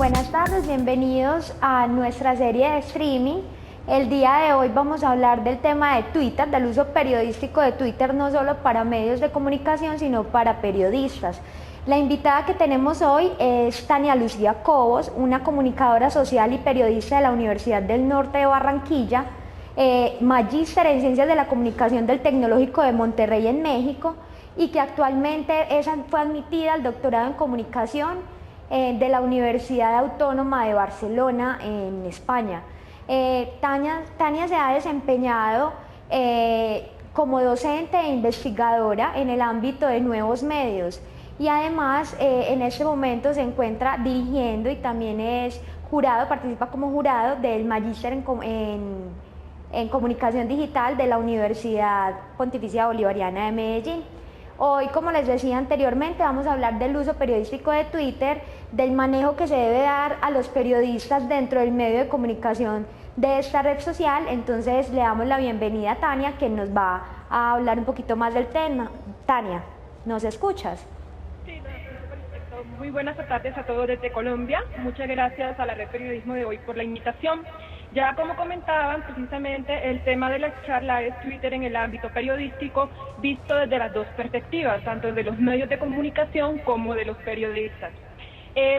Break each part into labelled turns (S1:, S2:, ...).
S1: Buenas tardes, bienvenidos a nuestra serie de streaming. El día de hoy vamos a hablar del tema de Twitter, del uso periodístico de Twitter no solo para medios de comunicación, sino para periodistas. La invitada que tenemos hoy es Tania Lucía Cobos, una comunicadora social y periodista de la Universidad del Norte de Barranquilla, magíster en Ciencias de la Comunicación del Tecnológico de Monterrey en México y que actualmente fue admitida al doctorado en Comunicación de la Universidad Autónoma de Barcelona en España. Tania se ha desempeñado como docente e investigadora en el ámbito de nuevos medios y además en este momento se encuentra dirigiendo y también es jurado, participa como jurado del Magíster en Comunicación Digital de la Universidad Pontificia Bolivariana de Medellín. Hoy, como les decía anteriormente, vamos a hablar del uso periodístico de Twitter, del manejo que se debe dar a los periodistas dentro del medio de comunicación de esta red social. Entonces le damos la bienvenida a Tania, que nos va a hablar un poquito más del tema. Tania, ¿nos escuchas?
S2: Sí, lo escucho perfecto. Muy buenas tardes a todos desde Colombia. Muchas gracias a la Red Periodismo de hoy por la invitación. Ya como comentaban, precisamente el tema de la charla es Twitter en el ámbito periodístico, visto desde las dos perspectivas, tanto de los medios de comunicación como de los periodistas.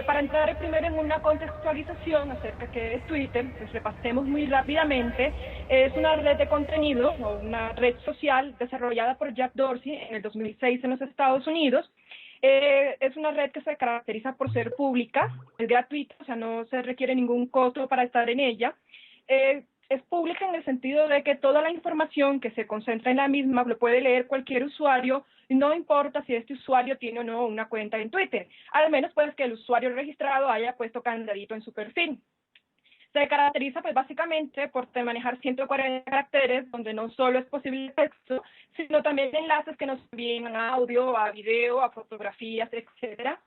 S2: Para entrar primero en una contextualización acerca de qué es Twitter, pues repasemos muy rápidamente. Es una red de contenido o una red social desarrollada por Jack Dorsey en el 2006 en los Estados Unidos. Es una red que se caracteriza por ser pública, es gratuita, o sea, no se requiere ningún costo para estar en ella. Es pública en el sentido de que toda la información que se concentra en la misma lo puede leer cualquier usuario, no importa si este usuario tiene o no una cuenta en Twitter, al menos pues que el usuario registrado haya puesto candadito en su perfil. Se caracteriza pues básicamente por manejar 140 caracteres, donde no solo es posible texto, sino también enlaces que nos envíen a audio, a video, a fotografías, etcétera.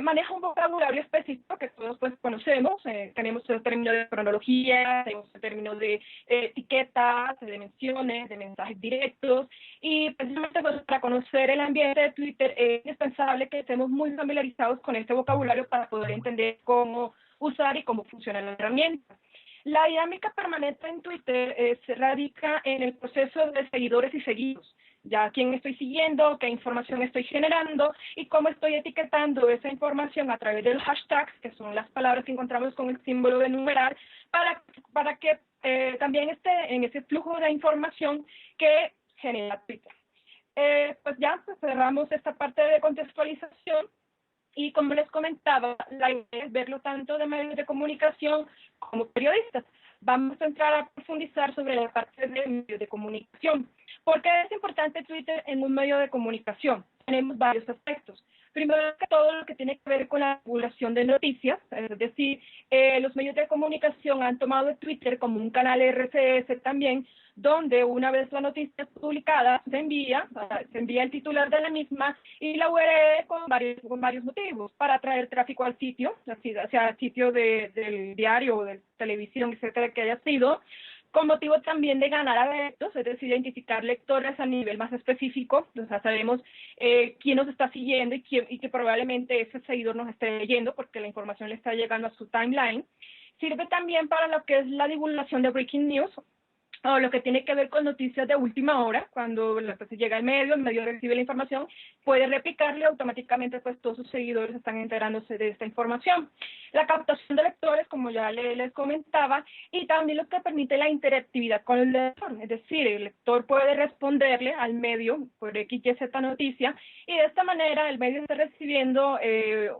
S2: Maneja un vocabulario específico que todos pues conocemos, tenemos el término de cronología, tenemos el término de etiquetas, de menciones, de mensajes directos, y precisamente pues, para conocer el ambiente de Twitter es indispensable que estemos muy familiarizados con este vocabulario para poder entender cómo usar y cómo funciona la herramienta. La dinámica permanente en Twitter se radica en el proceso de seguidores y seguidos. Ya quién estoy siguiendo, qué información estoy generando y cómo estoy etiquetando esa información a través de los hashtags, que son las palabras que encontramos con el símbolo de numeral, para que también esté en ese flujo de información que genera Twitter. Pues ya pues cerramos esta parte de contextualización. Y como les comentaba, la idea es verlo tanto de medios de comunicación como periodistas. Vamos a entrar a profundizar sobre la parte de medios de comunicación. ¿Por qué es importante Twitter en un medio de comunicación? Tenemos varios aspectos. Primero que todo, lo que tiene que ver con la divulgación de noticias, es decir, los medios de comunicación han tomado Twitter como un canal RSS también, donde una vez la noticia es publicada, se envía el titular de la misma y la URL con varios motivos, para atraer tráfico al sitio, hacia el sitio del diario o de televisión, etcétera, que haya sido, con motivo también de ganar adeptos, es decir, identificar lectores a nivel más específico, o sea, sabemos quién nos está siguiendo y que probablemente ese seguidor nos esté leyendo porque la información le está llegando a su timeline. Sirve también para lo que es la divulgación de breaking news, o lo que tiene que ver con noticias de última hora, cuando pues, llega el medio recibe la información, puede replicarle automáticamente, pues todos sus seguidores están enterándose de esta información. La captación de lectores, como ya les comentaba, y también lo que permite la interactividad con el lector, es decir, el lector puede responderle al medio por X, Y, Z noticia, y de esta manera el medio está recibiendo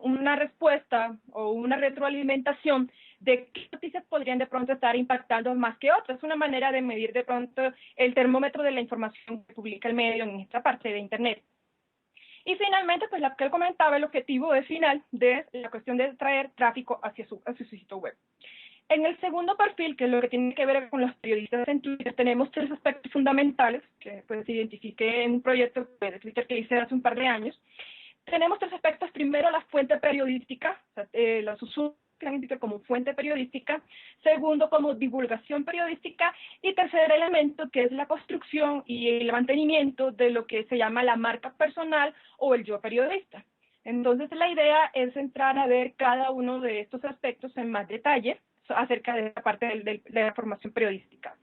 S2: una respuesta o una retroalimentación de qué noticias podrían de pronto estar impactando más que otras. Es una manera de medir de pronto el termómetro de la información que publica el medio en esta parte de Internet. Y finalmente, pues lo que él comentaba, el objetivo es final de la cuestión de traer tráfico hacia su sitio web. En el segundo perfil, que es lo que tiene que ver con los periodistas en Twitter, tenemos tres aspectos fundamentales que pues identifiqué en un proyecto de Twitter que hice hace un par de años. Tenemos tres aspectos. Primero, la fuente periodística, o sea, los usuarios como fuente periodística. Segundo, como divulgación periodística. Y tercer elemento, que es la construcción y el mantenimiento de lo que se llama la marca personal o el yo periodista. Entonces la idea es entrar a ver cada uno de estos aspectos en más detalle acerca de la parte de la formación periodística.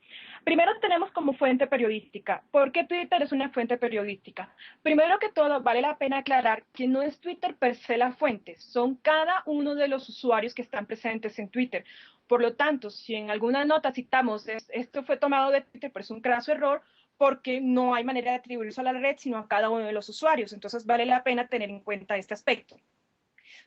S2: Primero tenemos como fuente periodística. ¿Por qué Twitter es una fuente periodística? Primero que todo, vale la pena aclarar que no es Twitter per se la fuente, son cada uno de los usuarios que están presentes en Twitter. Por lo tanto, si en alguna nota citamos esto fue tomado de Twitter, pero es un craso error, porque no hay manera de atribuirse a la red, sino a cada uno de los usuarios. Entonces vale la pena tener en cuenta este aspecto.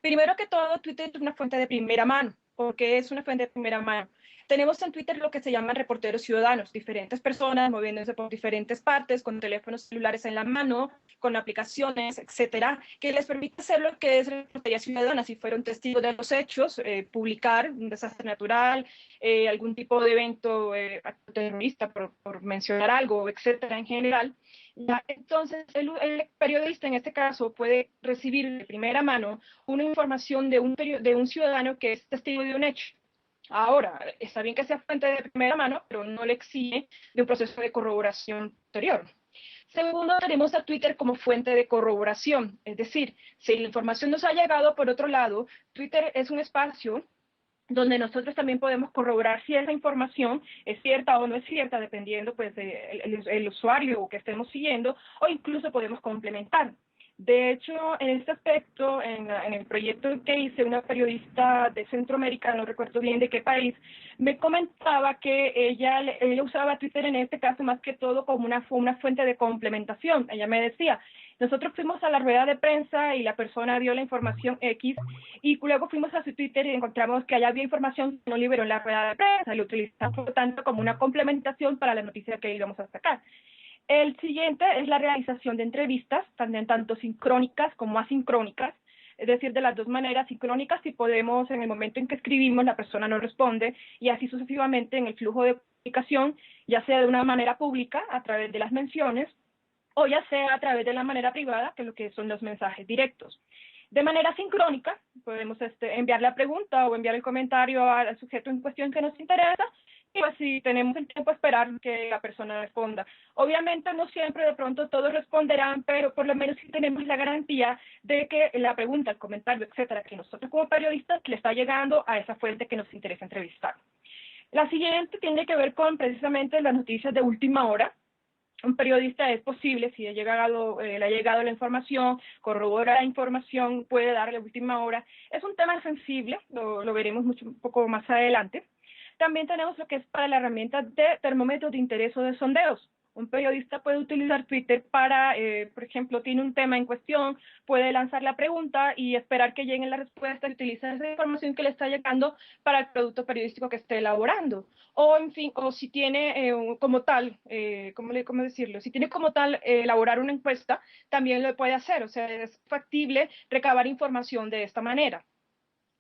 S2: Primero que todo, Twitter es una fuente de primera mano. ¿Por qué es una fuente de primera mano? Tenemos en Twitter lo que se llaman reporteros ciudadanos, diferentes personas moviéndose por diferentes partes, con teléfonos celulares en la mano, con aplicaciones, etcétera, que les permite hacer lo que es reportería ciudadana, si fueron testigos de los hechos, publicar un desastre natural, algún tipo de evento terrorista, por mencionar algo, etcétera, en general. Ya, entonces, el periodista en este caso puede recibir de primera mano una información de un ciudadano que es testigo de un hecho. Ahora, está bien que sea fuente de primera mano, pero no le exige de un proceso de corroboración posterior. Segundo, tenemos a Twitter como fuente de corroboración, es decir, si la información nos ha llegado por otro lado, Twitter es un espacio donde nosotros también podemos corroborar si esa información es cierta o no es cierta, dependiendo pues el usuario que estemos siguiendo, o incluso podemos complementar. De hecho, en este aspecto, en el proyecto que hice, una periodista de Centroamérica, no recuerdo bien de qué país, me comentaba que ella usaba Twitter en este caso más que todo como una fuente de complementación. Ella me decía, nosotros fuimos a la rueda de prensa y la persona dio la información X, y luego fuimos a su Twitter y encontramos que allá había información que no liberó en la rueda de prensa, y lo utilizamos por lo tanto como una complementación para la noticia que íbamos a sacar. El siguiente es la realización de entrevistas, también tanto sincrónicas como asincrónicas, es decir, de las dos maneras. Sincrónicas, si podemos, en el momento en que escribimos, la persona no responde, y así sucesivamente en el flujo de comunicación, ya sea de una manera pública, a través de las menciones, o ya sea a través de la manera privada, que es lo que son los mensajes directos. De manera sincrónica, podemos enviar la pregunta o enviar el comentario al sujeto en cuestión que nos interesa, y pues si tenemos el tiempo esperar que la persona responda. Obviamente no siempre de pronto todos responderán, pero por lo menos sí tenemos la garantía de que la pregunta, el comentario, etcétera, que nosotros como periodistas le está llegando a esa fuente que nos interesa entrevistar. La siguiente tiene que ver con precisamente las noticias de última hora. Un periodista es posible, si le ha llegado la información, corrobora la información, puede darle última hora. Es un tema sensible, lo veremos un poco más adelante. También tenemos lo que es para la herramienta de termómetros de interés o de sondeos. Un periodista puede utilizar Twitter para, por ejemplo, tiene un tema en cuestión, puede lanzar la pregunta y esperar que llegue la respuesta y utilizar esa información que le está llegando para el producto periodístico que esté elaborando. O, en fin, o si tiene como tal, ¿cómo decirlo? Si tiene como tal elaborar una encuesta, también lo puede hacer. O sea, es factible recabar información de esta manera.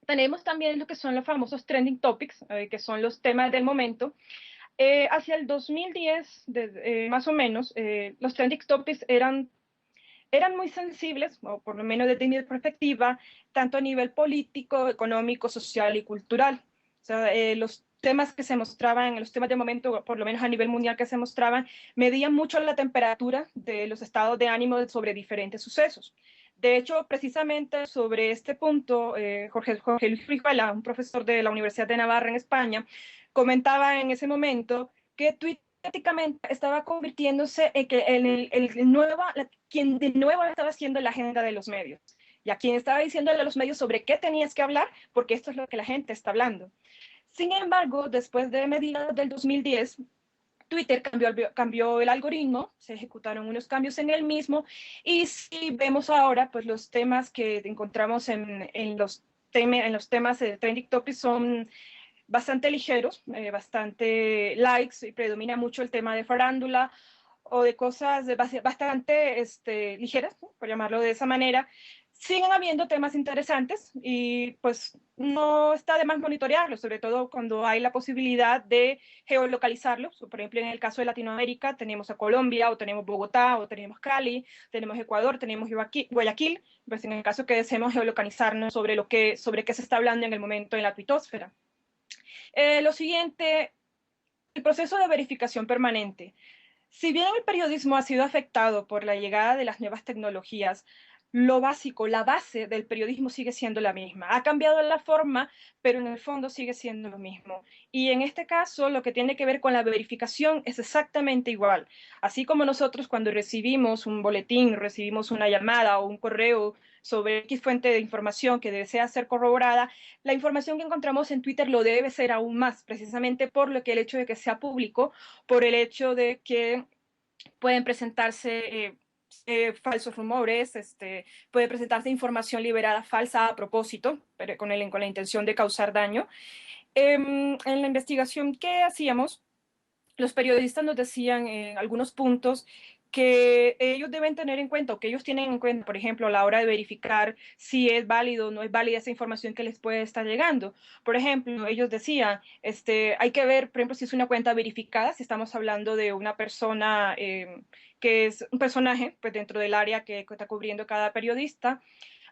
S2: Tenemos también lo que son los famosos trending topics, que son los temas del momento. Hacia el 2010, más o menos, los trending topics eran muy sensibles, o por lo menos desde mi perspectiva, tanto a nivel político, económico, social y cultural. O sea, los temas que se mostraban, los temas de momento, por lo menos a nivel mundial que se mostraban, medían mucho la temperatura de los estados de ánimo sobre diferentes sucesos. De hecho, precisamente sobre este punto, Jorge Luis Frijuela, un profesor de la Universidad de Navarra en España, comentaba en ese momento que Twitter prácticamente estaba convirtiéndose en que quien de nuevo estaba haciendo la agenda de los medios, y a quien estaba diciéndole a los medios sobre qué tenías que hablar, porque esto es lo que la gente está hablando. Sin embargo, después de mediados del 2010, Twitter cambió el algoritmo, se ejecutaron unos cambios en el mismo, y si vemos ahora, pues los temas que encontramos en los temas de Trending Topics son bastante ligeros, bastante likes, y predomina mucho el tema de farándula o de cosas bastante ligeras, ¿no?, por llamarlo de esa manera. Siguen habiendo temas interesantes y pues no está de más monitorearlos, sobre todo cuando hay la posibilidad de geolocalizarlos. Por ejemplo, en el caso de Latinoamérica tenemos a Colombia, o tenemos Bogotá, o tenemos Cali, tenemos Ecuador, tenemos Guayaquil, pues en el caso que deseemos geolocalizarnos sobre qué se está hablando en el momento en la tuitosfera. Lo siguiente, el proceso de verificación permanente. Si bien el periodismo ha sido afectado por la llegada de las nuevas tecnologías, lo básico, la base del periodismo sigue siendo la misma. Ha cambiado la forma, pero en el fondo sigue siendo lo mismo. Y en este caso, lo que tiene que ver con la verificación es exactamente igual. Así como nosotros cuando recibimos un boletín, recibimos una llamada o un correo sobre X fuente de información que desea ser corroborada, la información que encontramos en Twitter lo debe ser aún más, precisamente por lo que el hecho de que sea público, por el hecho de que pueden presentarse falsos rumores, puede presentarse información liberada falsa a propósito, pero con la intención de causar daño. En la investigación que hacíamos, los periodistas nos decían en algunos puntos que ellos deben tener en cuenta, o que ellos tienen en cuenta, por ejemplo, a la hora de verificar si es válido o no es válida esa información que les puede estar llegando. Por ejemplo, ellos decían, hay que ver, por ejemplo, si es una cuenta verificada, si estamos hablando de una persona que es un personaje pues, dentro del área que está cubriendo cada periodista,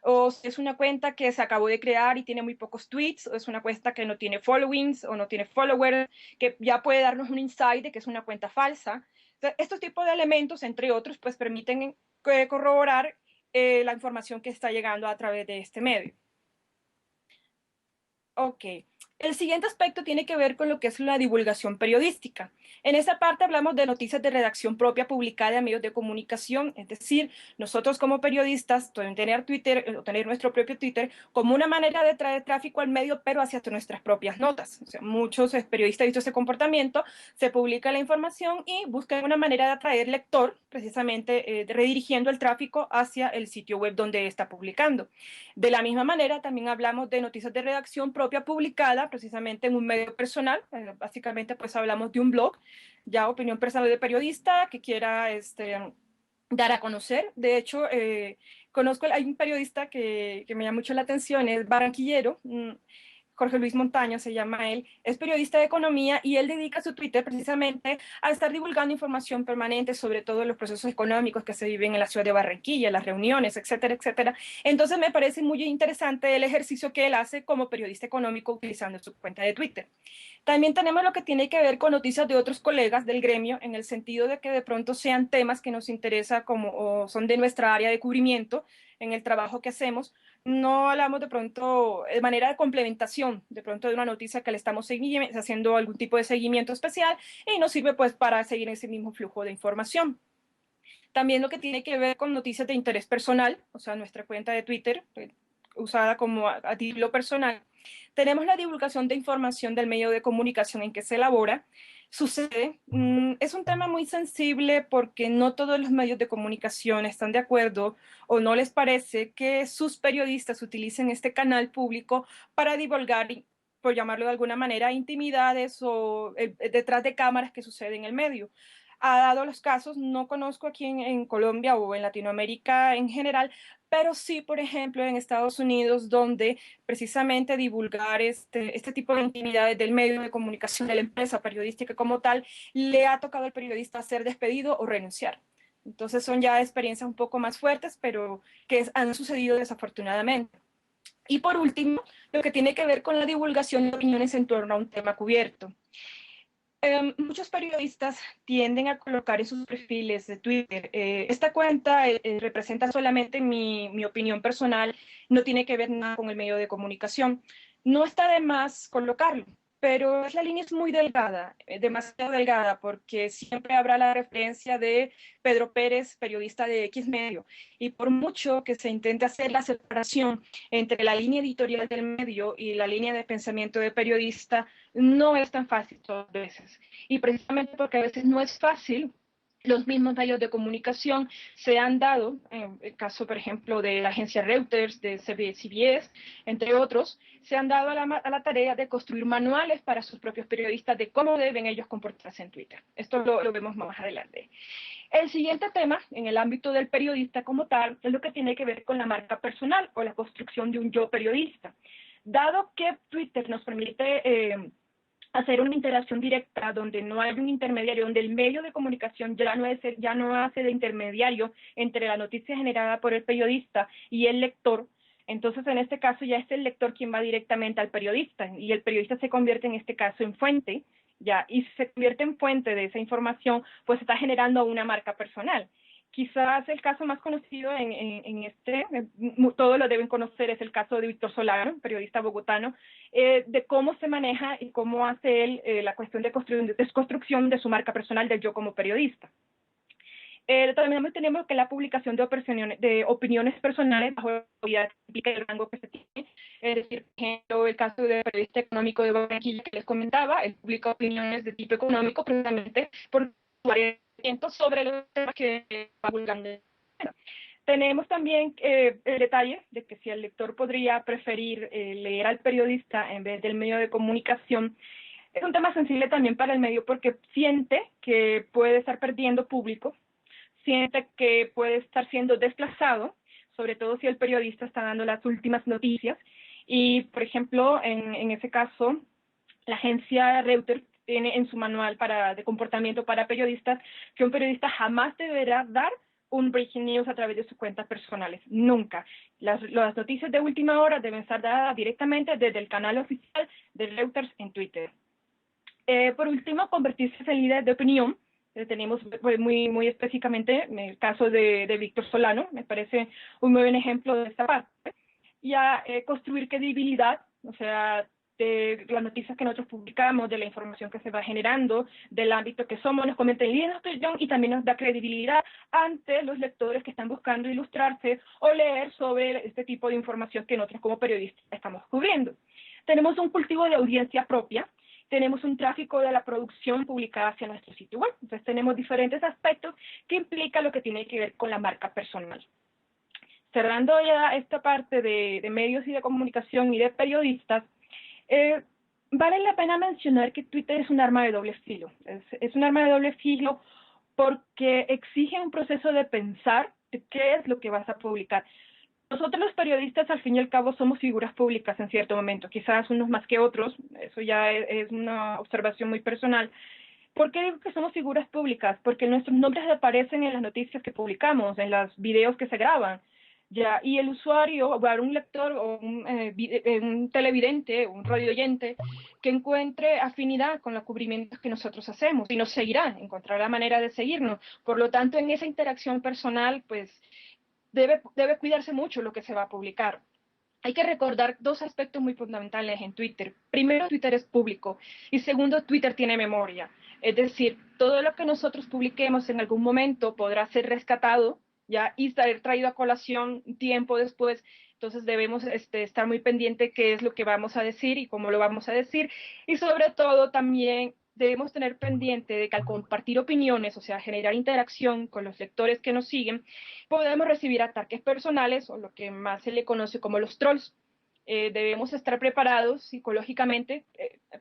S2: o si es una cuenta que se acabó de crear y tiene muy pocos tweets, o es una cuenta que no tiene followings o no tiene followers, que ya puede darnos un insight de que es una cuenta falsa. Entonces, estos tipos de elementos, entre otros, pues permiten corroborar la información que está llegando a través de este medio. Ok. El siguiente aspecto tiene que ver con lo que es la divulgación periodística. En esta parte hablamos de noticias de redacción propia publicada en medios de comunicación, es decir, nosotros como periodistas pueden tener Twitter o tener nuestro propio Twitter como una manera de traer tráfico al medio, pero hacia nuestras propias notas. O sea, muchos periodistas han visto ese comportamiento, se publica la información y buscan una manera de atraer lector, precisamente redirigiendo el tráfico hacia el sitio web donde está publicando. De la misma manera, también hablamos de noticias de redacción propia publicada precisamente en un medio personal. Básicamente, pues hablamos de un blog, ya opinión personal de periodista que quiera dar a conocer. De hecho, hay un periodista que me llama mucho la atención, es barranquillero, Jorge Luis Montaño se llama él, es periodista de economía y él dedica su Twitter precisamente a estar divulgando información permanente sobre todos los procesos económicos que se viven en la ciudad de Barranquilla, las reuniones, etcétera, etcétera. Entonces me parece muy interesante el ejercicio que él hace como periodista económico utilizando su cuenta de Twitter. También tenemos lo que tiene que ver con noticias de otros colegas del gremio, en el sentido de que de pronto sean temas que nos interesa como o son de nuestra área de cubrimiento en el trabajo que hacemos. No hablamos de pronto de manera de complementación, de pronto de una noticia que le estamos haciendo algún tipo de seguimiento especial y nos sirve pues para seguir ese mismo flujo de información. También lo que tiene que ver con noticias de interés personal, o sea, nuestra cuenta de Twitter, usada como a título personal. Tenemos la divulgación de información del medio de comunicación en que se elabora. Sucede, es un tema muy sensible porque no todos los medios de comunicación están de acuerdo o no les parece que sus periodistas utilicen este canal público para divulgar, por llamarlo de alguna manera, intimidades o detrás de cámaras que sucede en el medio. Ha dado los casos, no conozco aquí en Colombia o en Latinoamérica en general, pero sí, por ejemplo, en Estados Unidos, donde precisamente divulgar este tipo de intimidades del medio de comunicación, de la empresa periodística como tal, le ha tocado al periodista ser despedido o renunciar. Entonces son ya experiencias un poco más fuertes, pero que han sucedido desafortunadamente. Y por último, lo que tiene que ver con la divulgación de opiniones en torno a un tema cubierto. Muchos periodistas tienden a colocar en sus perfiles de Twitter, esta cuenta representa solamente mi opinión personal, no tiene que ver nada con el medio de comunicación. No está de más colocarlo, pero la línea es muy delgada, demasiado delgada, porque siempre habrá la referencia de Pedro Pérez, periodista de X medio, y por mucho que se intente hacer la separación entre la línea editorial del medio y la línea de pensamiento de periodista, no es tan fácil todas las veces. Y precisamente porque a veces no es fácil, los mismos medios de comunicación se han dado, en el caso, por ejemplo, de la agencia Reuters, de CBS, entre otros, se han dado a la tarea de construir manuales para sus propios periodistas de cómo deben ellos comportarse en Twitter. Esto lo vemos más adelante. El siguiente tema, en el ámbito del periodista como tal, es lo que tiene que ver con la marca personal o la construcción de un yo periodista. Dado que Twitter nos permite hacer una interacción directa donde no hay un intermediario, donde el medio de comunicación ya no hace de intermediario entre la noticia generada por el periodista y el lector. Entonces, en este caso, ya es el lector quien va directamente al periodista y el periodista se convierte en este caso en fuente, ya, y si se convierte en fuente de esa información, pues está generando una marca personal. Quizás el caso más conocido todos lo deben conocer, es el caso de Víctor Solano, periodista bogotano, de cómo se maneja y cómo hace él la cuestión de desconstrucción de su marca personal del yo como periodista. También tenemos que la publicación de opiniones personales bajo la autoridad típica del rango que se tiene. Es decir, por ejemplo, el caso del periodista económico de Barranquilla que les comentaba, él publica opiniones de tipo económico precisamente por su orientamiento sobre los temas que va divulgando. Tenemos también el detalle de que si el lector podría preferir leer al periodista en vez del medio de comunicación, es un tema sensible también para el medio porque siente que puede estar perdiendo público, siente que puede estar siendo desplazado, sobre todo si el periodista está dando las últimas noticias. Y, por ejemplo, en ese caso, la agencia Reuters tiene en su manual de comportamiento para periodistas que un periodista jamás deberá dar un breaking news a través de sus cuentas personales, nunca. Las noticias de última hora deben estar dadas directamente desde el canal oficial de Reuters en Twitter. Por último, convertirse en líder de opinión. Tenemos muy específicamente en el caso de Víctor Solano, me parece un muy buen ejemplo de esta parte. Ya construir credibilidad, o sea, de las noticias que nosotros publicamos, de la información que se va generando, del ámbito que somos, nos comenta en líder de opinión y también nos da credibilidad ante los lectores que están buscando ilustrarse o leer sobre este tipo de información que nosotros como periodistas estamos cubriendo. Tenemos un cultivo de audiencia propia, tenemos un tráfico de la producción publicada hacia nuestro sitio web. Entonces tenemos diferentes aspectos que implican lo que tiene que ver con la marca personal. Cerrando ya esta parte de medios y de comunicación y de periodistas, vale la pena mencionar que Twitter es un arma de doble filo. Es un arma de doble filo porque exige un proceso de pensar de qué es lo que vas a publicar. Nosotros los periodistas, al fin y al cabo, somos figuras públicas en cierto momento, quizás unos más que otros, eso ya es una observación muy personal. ¿Por qué digo que somos figuras públicas? Porque nuestros nombres aparecen en las noticias que publicamos, en los videos que se graban, ya, y el usuario, o un lector, o un televidente, un radioyente, que encuentre afinidad con los cubrimientos que nosotros hacemos, y nos seguirá, encontrará la manera de seguirnos. Por lo tanto, en esa interacción personal, pues, debe cuidarse mucho lo que se va a publicar. Hay que recordar dos aspectos muy fundamentales en Twitter. Primero, Twitter es público y segundo, Twitter tiene memoria. Es decir, todo lo que nosotros publiquemos en algún momento podrá ser rescatado ya y ser traído a colación tiempo después. Entonces debemos estar muy pendiente qué es lo que vamos a decir y cómo lo vamos a decir. Y sobre todo también debemos tener pendiente de que al compartir opiniones, o sea, generar interacción con los lectores que nos siguen, podemos recibir ataques personales o lo que más se le conoce como los trolls. Debemos estar preparados psicológicamente.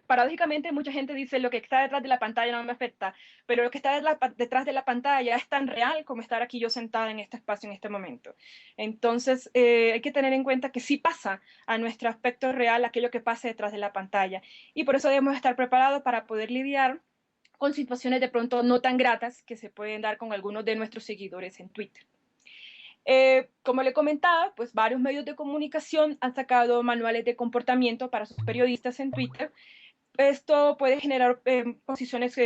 S2: Paradójicamente, mucha gente dice lo que está detrás de la pantalla no me afecta, pero lo que está detrás de la pantalla es tan real como estar aquí yo sentada en este espacio en este momento. Entonces, hay que tener en cuenta que sí pasa a nuestro aspecto real aquello que pasa detrás de la pantalla. Y por eso debemos estar preparados para poder lidiar con situaciones de pronto no tan gratas que se pueden dar con algunos de nuestros seguidores en Twitter. Como le comentaba, pues varios medios de comunicación han sacado manuales de comportamiento para sus periodistas en Twitter. Esto puede generar posiciones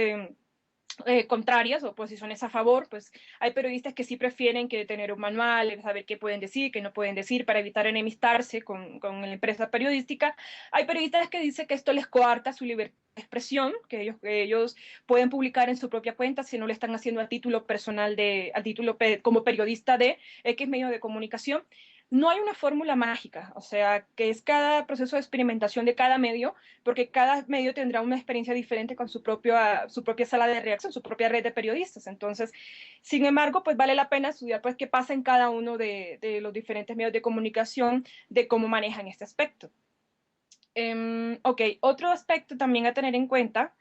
S2: contrarias o posiciones a favor, pues hay periodistas que sí prefieren que tener un manual, saber qué pueden decir, qué no pueden decir para evitar enemistarse con la empresa periodística. Hay periodistas que dicen que esto les coarta su libertad de expresión, que ellos pueden publicar en su propia cuenta si no lo están haciendo a título personal, como periodista de X medio de comunicación. No hay una fórmula mágica, o sea, que es cada proceso de experimentación de cada medio, porque cada medio tendrá una experiencia diferente con su propia sala de reacción, su propia red de periodistas. Entonces, sin embargo, pues vale la pena estudiar pues qué pasa en cada uno de los diferentes medios de comunicación, de cómo manejan este aspecto. Ok, otro aspecto también a tener en cuenta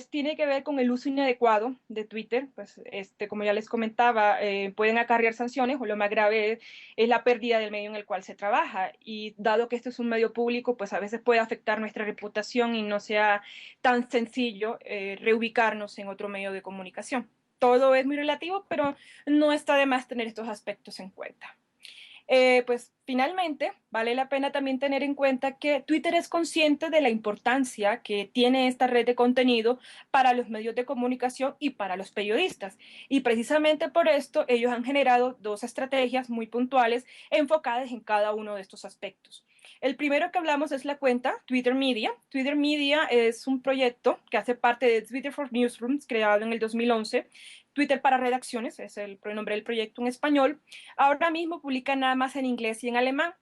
S2: tiene que ver con el uso inadecuado de Twitter. Pues, como ya les comentaba, pueden acarrear sanciones o lo más grave es la pérdida del medio en el cual se trabaja. Y dado que esto es un medio público, pues a veces puede afectar nuestra reputación y no sea tan sencillo reubicarnos en otro medio de comunicación. Todo es muy relativo, pero no está de más tener estos aspectos en cuenta. Pues finalmente vale la pena también tener en cuenta que Twitter es consciente de la importancia que tiene esta red de contenido para los medios de comunicación y para los periodistas. Y precisamente por esto ellos han generado dos estrategias muy puntuales enfocadas en cada uno de estos aspectos. El primero que hablamos es la cuenta Twitter Media. Twitter Media es un proyecto que hace parte de Twitter for Newsrooms, creado en el 2011. Twitter para redacciones es el nombre del proyecto en español. Ahora mismo publica nada más en inglés y en alemán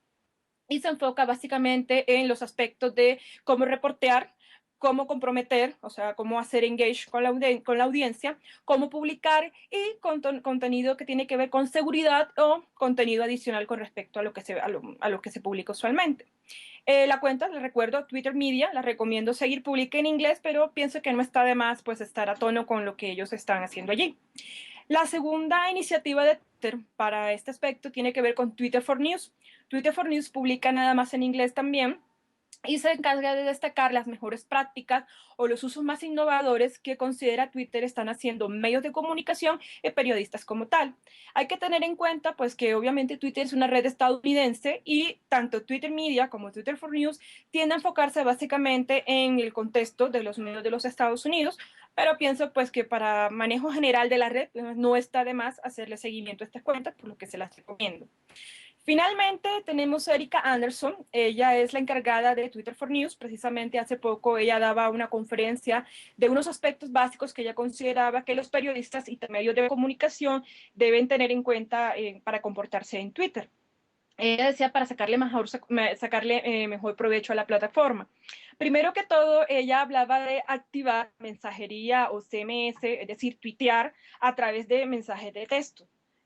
S2: y se enfoca básicamente en los aspectos de cómo reportear, cómo comprometer, o sea, cómo hacer engage con la audiencia, cómo publicar y contenido que tiene que ver con seguridad o contenido adicional con respecto a lo que se publica usualmente. La cuenta, les recuerdo, Twitter Media, la recomiendo seguir, publica en inglés, pero pienso que no está de más pues estar a tono con lo que ellos están haciendo allí. La segunda iniciativa de Twitter para este aspecto tiene que ver con Twitter for News. Twitter for News publica nada más en inglés también y se encarga de destacar las mejores prácticas o los usos más innovadores que considera Twitter están haciendo medios de comunicación y periodistas como tal. Hay que tener en cuenta pues que obviamente Twitter es una red estadounidense y tanto Twitter Media como Twitter for News tienden a enfocarse básicamente en el contexto de los medios de los Estados Unidos, pero pienso pues que para manejo general de la red no está de más hacerle seguimiento a estas cuentas, por lo que se las recomiendo. Finalmente tenemos a Erika Anderson, ella es la encargada de Twitter for News, precisamente hace poco ella daba una conferencia de unos aspectos básicos que ella consideraba que los periodistas y medios de comunicación deben tener en cuenta para comportarse en Twitter. Ella decía para sacarle mejor provecho a la plataforma. Primero que todo, ella hablaba de activar mensajería o CMS, es decir, tuitear a través de mensajes de texto,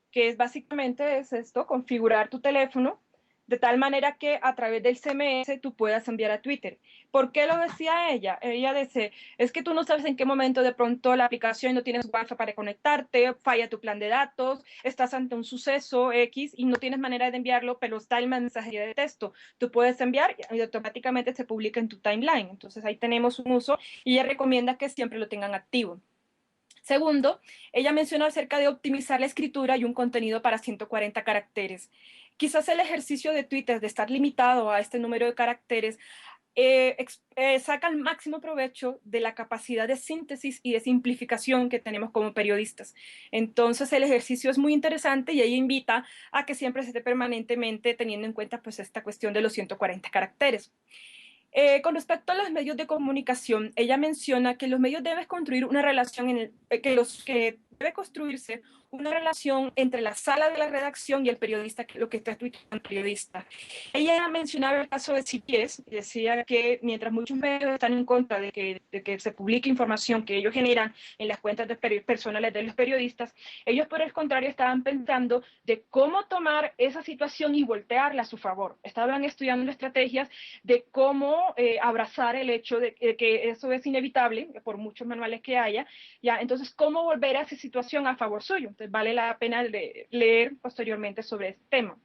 S2: que es básicamente es esto, configurar tu teléfono de tal manera que a través del CMS tú puedas enviar a Twitter. ¿Por qué lo decía ella? Ella dice, es que tú no sabes en qué momento de pronto la aplicación no tienes Wi-Fi para conectarte, falla tu plan de datos, estás ante un suceso X y no tienes manera de enviarlo, pero está el mensaje de texto. Tú puedes enviar y automáticamente se publica en tu timeline. Entonces ahí tenemos un uso y ella recomienda que siempre lo tengan activo. Segundo, ella menciona acerca de optimizar la escritura y un contenido para 140 caracteres. Quizás el ejercicio de Twitter de estar limitado a este número de caracteres saca el máximo provecho de la capacidad de síntesis y de simplificación que tenemos como periodistas. Entonces el ejercicio es muy interesante y ella invita a que siempre se esté permanentemente teniendo en cuenta pues esta cuestión de los 140 caracteres. Con respecto a los medios de comunicación, ella menciona que los medios deben construir una relación que debe construirse una relación entre la sala de la redacción y el periodista, que es lo que está tuiteando el periodista. Ella mencionaba el caso de CBS y decía que mientras muchos medios están en contra de que se publique información que ellos generan en las cuentas personales de los periodistas, ellos por el contrario estaban pensando de cómo tomar esa situación y voltearla a su favor. Estaban estudiando estrategias de cómo abrazar el hecho de que eso es inevitable, por muchos manuales que haya, ya, entonces, cómo volver a esa situación a favor suyo. Entonces, vale la pena leer posteriormente sobre este tema.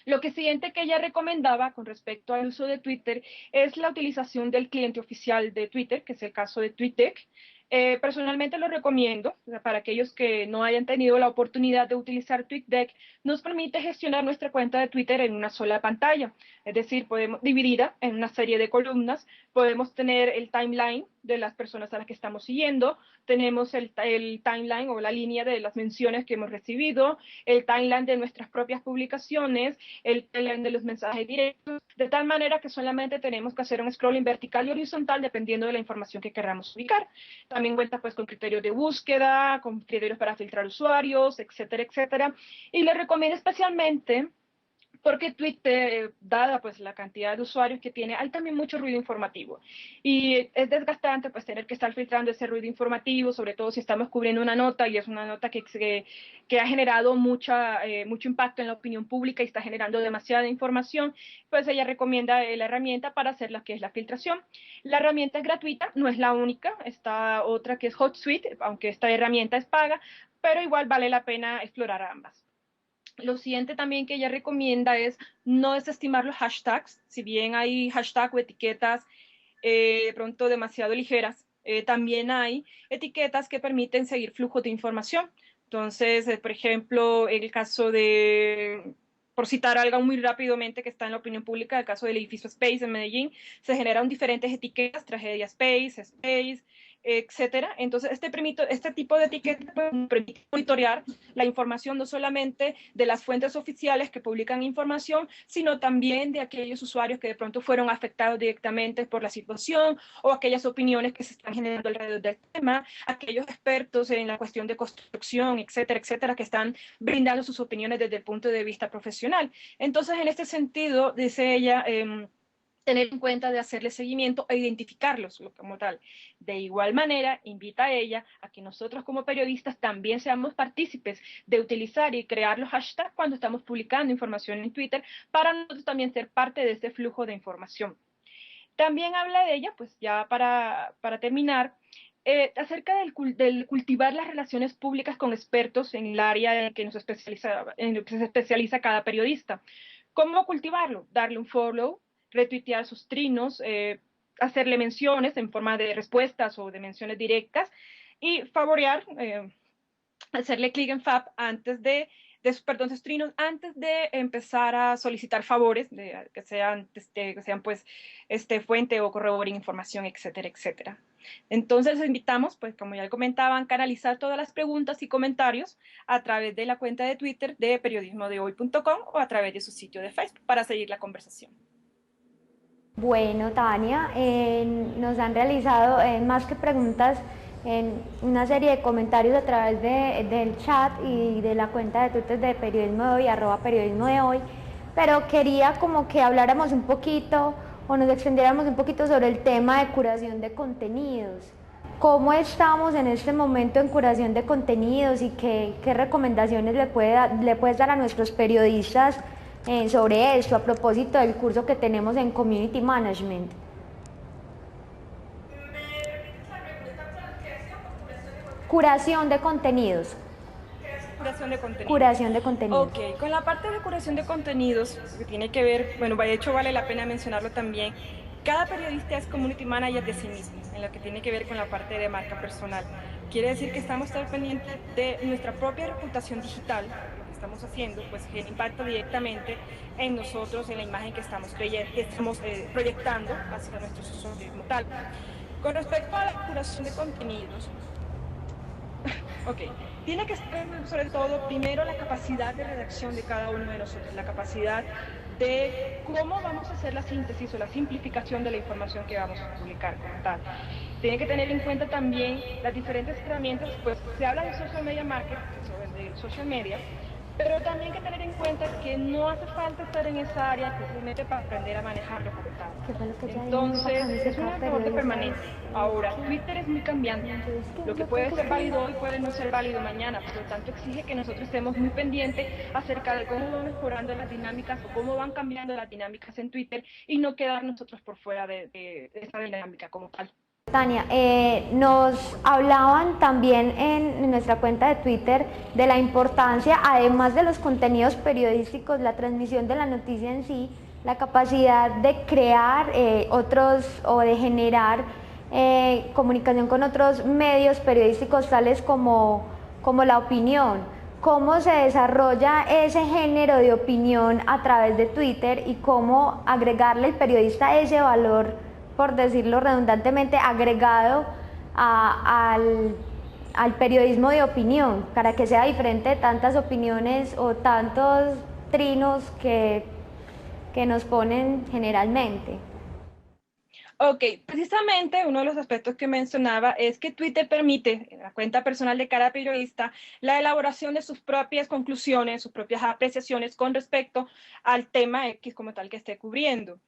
S2: Lo que siguiente que ella recomendaba con respecto al uso de Twitter es la utilización del cliente oficial de Twitter, que es el caso de TweetDeck. Personalmente lo recomiendo, o sea, para aquellos que no hayan tenido la oportunidad de utilizar TweetDeck, nos permite gestionar nuestra cuenta de Twitter en una sola pantalla, es decir, podemos dividirla en una serie de columnas, podemos tener el timeline de las personas a las que estamos siguiendo, tenemos el timeline o la línea de las menciones que hemos recibido, el timeline de nuestras propias publicaciones, el timeline de los mensajes directos, de tal manera que solamente tenemos que hacer un scrolling vertical y horizontal dependiendo de la información que queramos ubicar. También cuenta pues con criterios de búsqueda, con criterios para filtrar usuarios, etcétera, etcétera. Y le recomiendo especialmente porque Twitter, dada pues la cantidad de usuarios que tiene, hay también mucho ruido informativo. Y es desgastante pues tener que estar filtrando ese ruido informativo, sobre todo si estamos cubriendo una nota y es una nota que ha generado mucho impacto en la opinión pública y está generando demasiada información, pues ella recomienda la herramienta para hacer lo que es la filtración. La herramienta es gratuita, no es la única, está otra que es HotSuite, aunque esta herramienta es paga, pero igual vale la pena explorar ambas. Lo siguiente también que ella recomienda es no desestimar los hashtags, si bien hay hashtags o etiquetas de pronto demasiado ligeras, también hay etiquetas que permiten seguir flujos de información. Entonces, por ejemplo, en el caso de por citar algo muy rápidamente que está en la opinión pública, el caso del edificio Space en Medellín, se generan diferentes etiquetas, tragedia Space, Space, etcétera. Entonces, este tipo de etiquetas permite monitorear la información no solamente de las fuentes oficiales que publican información, sino también de aquellos usuarios que de pronto fueron afectados directamente por la situación o aquellas opiniones que se están generando alrededor del tema, aquellos expertos en la cuestión de construcción, etcétera, etcétera, que están brindando sus opiniones desde el punto de vista profesional. Entonces, en este sentido, dice ella, tener en cuenta de hacerle seguimiento e identificarlos como tal. De igual manera, invita a ella a que nosotros como periodistas también seamos partícipes de utilizar y crear los hashtags cuando estamos publicando información en Twitter para nosotros también ser parte de este flujo de información. También habla de ella, pues ya para terminar, acerca del cultivar las relaciones públicas con expertos en el área en lo que se especializa cada periodista. ¿Cómo cultivarlo? Darle un follow, retuitear sus trinos, hacerle menciones en forma de respuestas o de menciones directas y favorear, hacerle clic en FAB antes perdón, sus trinos, antes de empezar a solicitar favores, que sean pues, fuente o corroboren información, etcétera, etcétera. Entonces les invitamos, pues como ya comentaban, canalizar todas las preguntas y comentarios a través de la cuenta de Twitter de periodismodehoy.com o a través de su sitio de Facebook para seguir la conversación.
S1: Bueno, Tania, nos han realizado más que preguntas en una serie de comentarios a través del chat y de la cuenta de Twitter de Periodismo de Hoy, @periodismo de hoy, pero quería como que habláramos un poquito o nos extendiéramos un poquito sobre el tema de curación de contenidos. ¿Cómo estamos en este momento en curación de contenidos y qué recomendaciones le puedes dar a nuestros periodistas sobre esto a propósito del curso que tenemos en Community Management? Curación de contenidos.
S2: Curación de contenidos.
S1: Curación de contenidos.
S2: Ok, con la parte de curación de contenidos, que tiene que ver, bueno, de hecho vale la pena mencionarlo también, cada periodista es community manager de sí mismo, en lo que tiene que ver con la parte de marca personal. Quiere decir que estamos tan pendientes de nuestra propia reputación digital, lo que estamos haciendo, pues que impacta directamente en nosotros, en la imagen que estamos proyectando hacia nuestro usuarios como tal. Con respecto a la curación de contenidos, ok, tiene que estar sobre todo primero la capacidad de redacción de cada uno de nosotros, la capacidad de cómo vamos a hacer la síntesis o la simplificación de la información que vamos a publicar como tal. Tiene que tener en cuenta también las diferentes herramientas, pues se habla de social media marketing, de social media, pero también hay que tener en cuenta que no hace falta estar en esa área simplemente para aprender a manejarlo como tal. Entonces, es una labor permanente. Ahora, Twitter es muy cambiante. Lo que puede ser válido hoy puede no ser válido mañana, por lo tanto exige que nosotros estemos muy pendientes acerca de cómo van mejorando las dinámicas o cómo van cambiando las dinámicas en Twitter y no quedar nosotros por fuera de esa dinámica como tal.
S1: Tania, nos hablaban también en nuestra cuenta de Twitter de la importancia, además de los contenidos periodísticos, la transmisión de la noticia en sí, la capacidad de crear otros o de generar comunicación con otros medios periodísticos tales como la opinión. ¿Cómo se desarrolla ese género de opinión a través de Twitter y cómo agregarle al periodista ese valor, por decirlo redundantemente, agregado al periodismo de opinión, para que sea diferente de tantas opiniones o tantos trinos que nos ponen generalmente?
S2: Ok, precisamente uno de los aspectos que mencionaba es que Twitter permite, en la cuenta personal de cada periodista, la elaboración de sus propias conclusiones, sus propias apreciaciones con respecto al tema X como tal que esté cubriendo.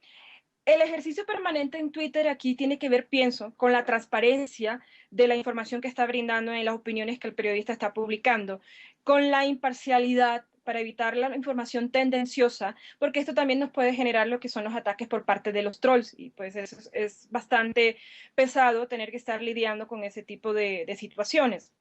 S2: El ejercicio permanente en Twitter aquí tiene que ver, pienso, con la transparencia de la información que está brindando en las opiniones que el periodista está publicando, con la imparcialidad para evitar la información tendenciosa, porque esto también nos puede generar lo que son los ataques por parte de los trolls, y pues es bastante pesado tener que estar lidiando con ese tipo de situaciones.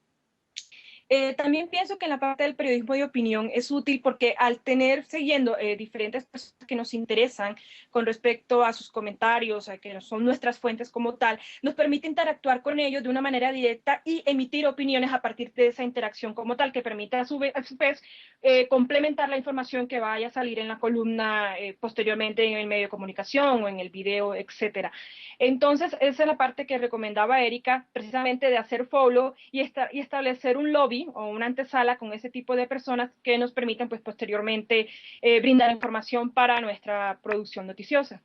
S2: También pienso que en la parte del periodismo de opinión es útil porque al tener siguiendo diferentes personas que nos interesan con respecto a sus comentarios, a que son nuestras fuentes como tal, nos permite interactuar con ellos de una manera directa y emitir opiniones a partir de esa interacción como tal, que permite a su vez complementar la información que vaya a salir en la columna posteriormente en el medio de comunicación o en el video, etcétera. Entonces, esa es la parte que recomendaba Erika, precisamente de hacer follow y establecer un lobby o una antesala con ese tipo de personas que nos permitan, pues, posteriormente brindar información para nuestra producción noticiosa.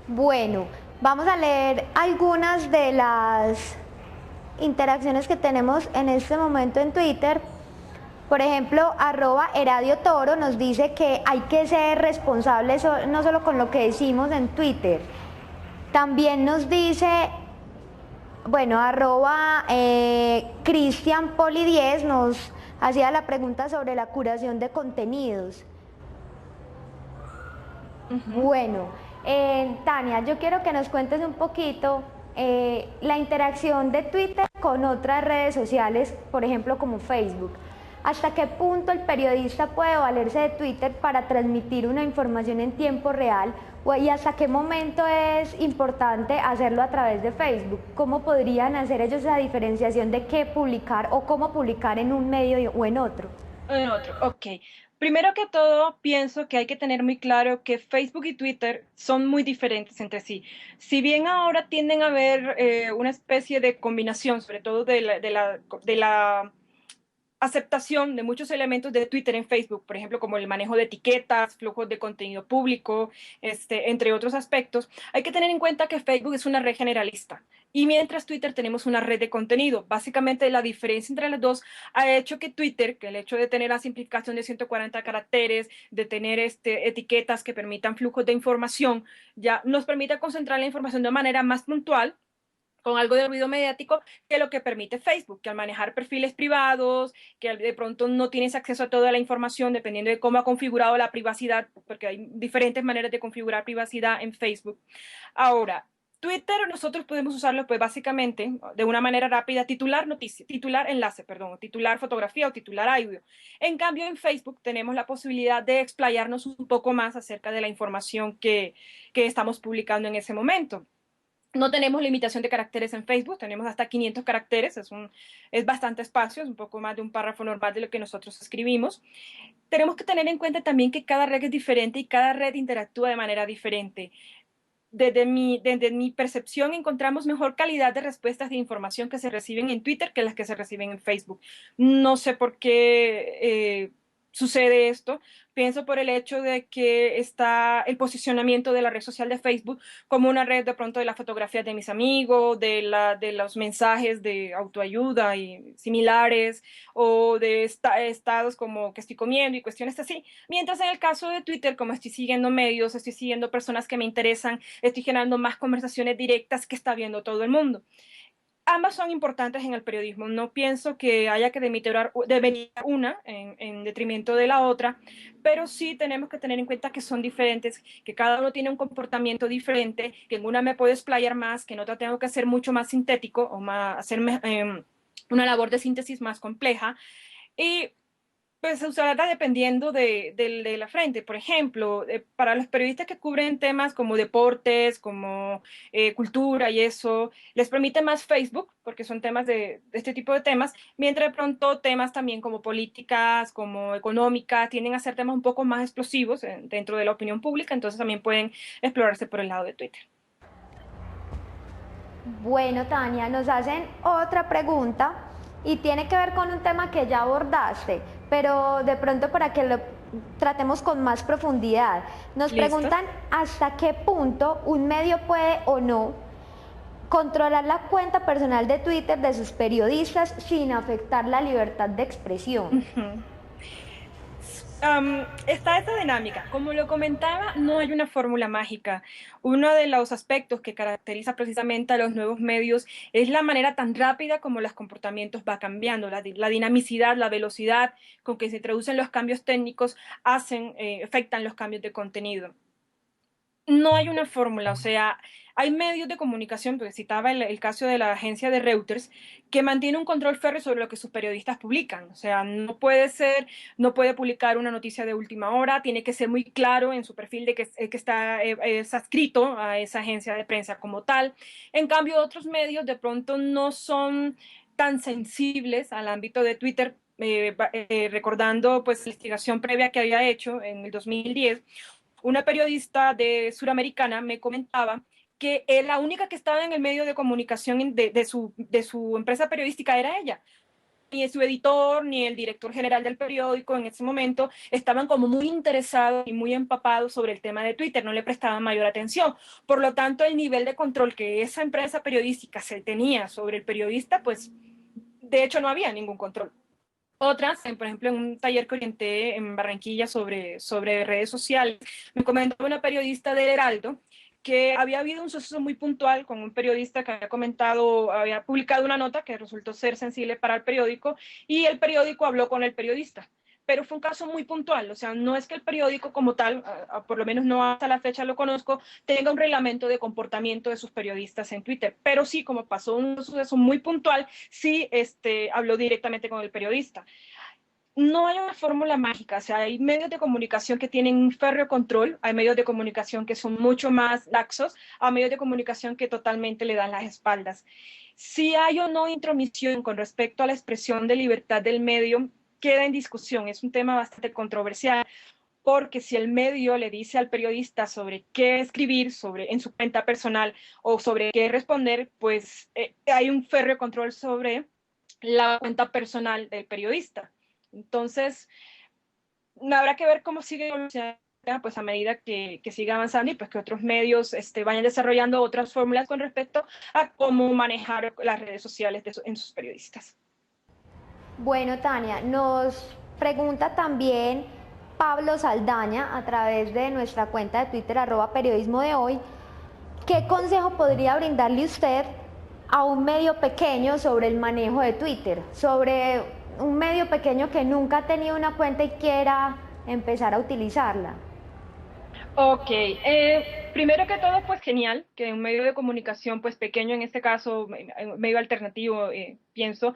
S1: Bueno, vamos a leer algunas de las interacciones que tenemos en este momento en Twitter. Por ejemplo, @EradioToro nos dice que hay que ser responsables no solo con lo que decimos en Twitter. También nos dice, bueno, @CristianPoli10 nos hacía la pregunta sobre la curación de contenidos. Bueno, Tania, yo quiero que nos cuentes un poquito la interacción de Twitter con otras redes sociales, por ejemplo como Facebook. ¿Hasta qué punto el periodista puede valerse de Twitter para transmitir una información en tiempo real? ¿Y hasta qué momento es importante hacerlo a través de Facebook? ¿Cómo podrían hacer ellos esa diferenciación de qué publicar o cómo publicar en un medio o en otro?
S2: En otro, ok. Primero que todo, pienso que hay que tener muy claro que Facebook y Twitter son muy diferentes entre sí. Si bien ahora tienden a haber una especie de combinación, sobre todo de la aceptación de muchos elementos de Twitter en Facebook, por ejemplo, como el manejo de etiquetas, flujos de contenido público, entre otros aspectos, hay que tener en cuenta que Facebook es una red generalista y mientras Twitter tenemos una red de contenido. Básicamente la diferencia entre las dos ha hecho que Twitter, que el hecho de tener la simplificación de 140 caracteres, de tener etiquetas que permitan flujos de información, ya nos permite concentrar la información de manera más puntual con algo de ruido mediático que lo que permite Facebook, que al manejar perfiles privados, que de pronto no tienes acceso a toda la información dependiendo de cómo ha configurado la privacidad, porque hay diferentes maneras de configurar privacidad en Facebook. Ahora, Twitter nosotros podemos usarlo pues básicamente de una manera rápida, titular noticia, titular enlace, perdón, titular fotografía o titular audio. En cambio en Facebook tenemos la posibilidad de explayarnos un poco más acerca de la información que estamos publicando en ese momento. No tenemos limitación de caracteres en Facebook, tenemos hasta 500 caracteres, es bastante espacio, es un poco más de un párrafo normal de lo que nosotros escribimos. Tenemos que tener en cuenta también que cada red es diferente y cada red interactúa de manera diferente. Desde mi percepción, encontramos mejor calidad de respuestas de información que se reciben en Twitter que las que se reciben en Facebook. No sé por qué sucede esto. Pienso por el hecho de que está el posicionamiento de la red social de Facebook como una red de pronto de las fotografías de mis amigos, de los mensajes de autoayuda y similares, o de estados como que estoy comiendo y cuestiones así. Mientras en el caso de Twitter, como estoy siguiendo medios, estoy siguiendo personas que me interesan, estoy generando más conversaciones directas que está viendo todo el mundo. Ambas son importantes en el periodismo. No pienso que haya que devenir una en detrimento de la otra, pero sí tenemos que tener en cuenta que son diferentes, que cada uno tiene un comportamiento diferente, que en una me puedo explayar más, que en otra tengo que ser mucho más sintético o hacer una labor de síntesis más compleja. Y pues se usará dependiendo de la frente. Por ejemplo, para los periodistas que cubren temas como deportes, como cultura y eso, les permite más Facebook, porque son temas de este tipo de temas, mientras de pronto temas también como políticas, como económicas, tienden a ser temas un poco más explosivos dentro de la opinión pública, entonces también pueden explorarse por el lado de Twitter.
S1: Bueno, Tania, nos hacen otra pregunta y tiene que ver con un tema que ya abordaste, pero de pronto para que lo tratemos con más profundidad. Nos
S2: ¿Listo?
S1: preguntan hasta qué punto un medio puede o no controlar la cuenta personal de Twitter de sus periodistas sin afectar la libertad de expresión.
S2: Está esta dinámica. Como lo comentaba, no hay una fórmula mágica. Uno de los aspectos que caracteriza precisamente a los nuevos medios es la manera tan rápida como los comportamientos va cambiando, la dinamicidad, la velocidad con que se traducen los cambios técnicos afectan los cambios de contenido.
S3: No hay una fórmula, o sea, hay medios de comunicación, porque citaba el caso de la agencia de Reuters, que mantiene un control férreo sobre lo que sus periodistas publican. O sea, no puede publicar una noticia de última hora, tiene que ser muy claro en su perfil de que está es adscrito a esa agencia de prensa como tal. En cambio, otros medios de pronto no son tan sensibles al ámbito de Twitter, recordando pues la investigación previa que había hecho en el 2010, una periodista de Suramericana me comentaba que la única que estaba en el medio de comunicación de su empresa periodística era ella. Ni su editor, ni el director general del periódico en ese momento estaban como muy interesados y muy empapados sobre el tema de Twitter, no le prestaban mayor atención. Por lo tanto, el nivel de control que esa empresa periodística se tenía sobre el periodista, pues de hecho no había ningún control. Otras, por ejemplo, en un taller que orienté en Barranquilla sobre redes sociales, me comentó una periodista del Heraldo que había habido un suceso muy puntual con un periodista que había publicado una nota que resultó ser sensible para el periódico y el periódico habló con el periodista. Pero fue un caso muy puntual, o sea, no es que el periódico como tal, por lo menos no hasta la fecha lo conozco, tenga un reglamento de comportamiento de sus periodistas en Twitter, pero sí, como pasó un suceso muy puntual, sí habló directamente con el periodista. No hay una fórmula mágica, o sea, hay medios de comunicación que tienen un férreo control, hay medios de comunicación que son mucho más laxos, hay medios de comunicación que totalmente le dan las espaldas. Si hay o no intromisión con respecto a la expresión de libertad del medio, queda en discusión, es un tema bastante controversial, porque si el medio le dice al periodista sobre qué escribir en su cuenta personal o sobre qué responder, pues hay un férreo control sobre la cuenta personal del periodista. Entonces, habrá que ver cómo sigue evolucionando pues a medida que siga avanzando y pues que otros medios vayan desarrollando otras fórmulas con respecto a cómo manejar las redes sociales en sus periodistas.
S1: Bueno, Tania, nos pregunta también Pablo Saldaña a través de nuestra cuenta de Twitter @periodismo de hoy, ¿qué consejo podría brindarle usted a un medio pequeño sobre el manejo de Twitter? Sobre un medio pequeño que nunca ha tenido una cuenta y quiera empezar a utilizarla.
S2: Ok, primero que todo, pues genial que un medio de comunicación, pues pequeño en este caso, medio alternativo, pienso,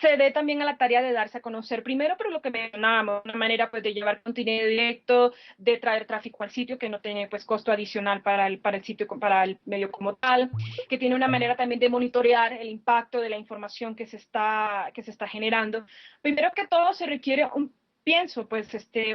S2: se dé también a la tarea de darse a conocer primero, pero lo que mencionábamos, una manera pues de llevar contenido directo, de traer tráfico al sitio que no tiene pues costo adicional para el sitio, para el medio como tal, que tiene una manera también de monitorear el impacto de la información que se está generando. Primero que todo se requiere pienso, pues,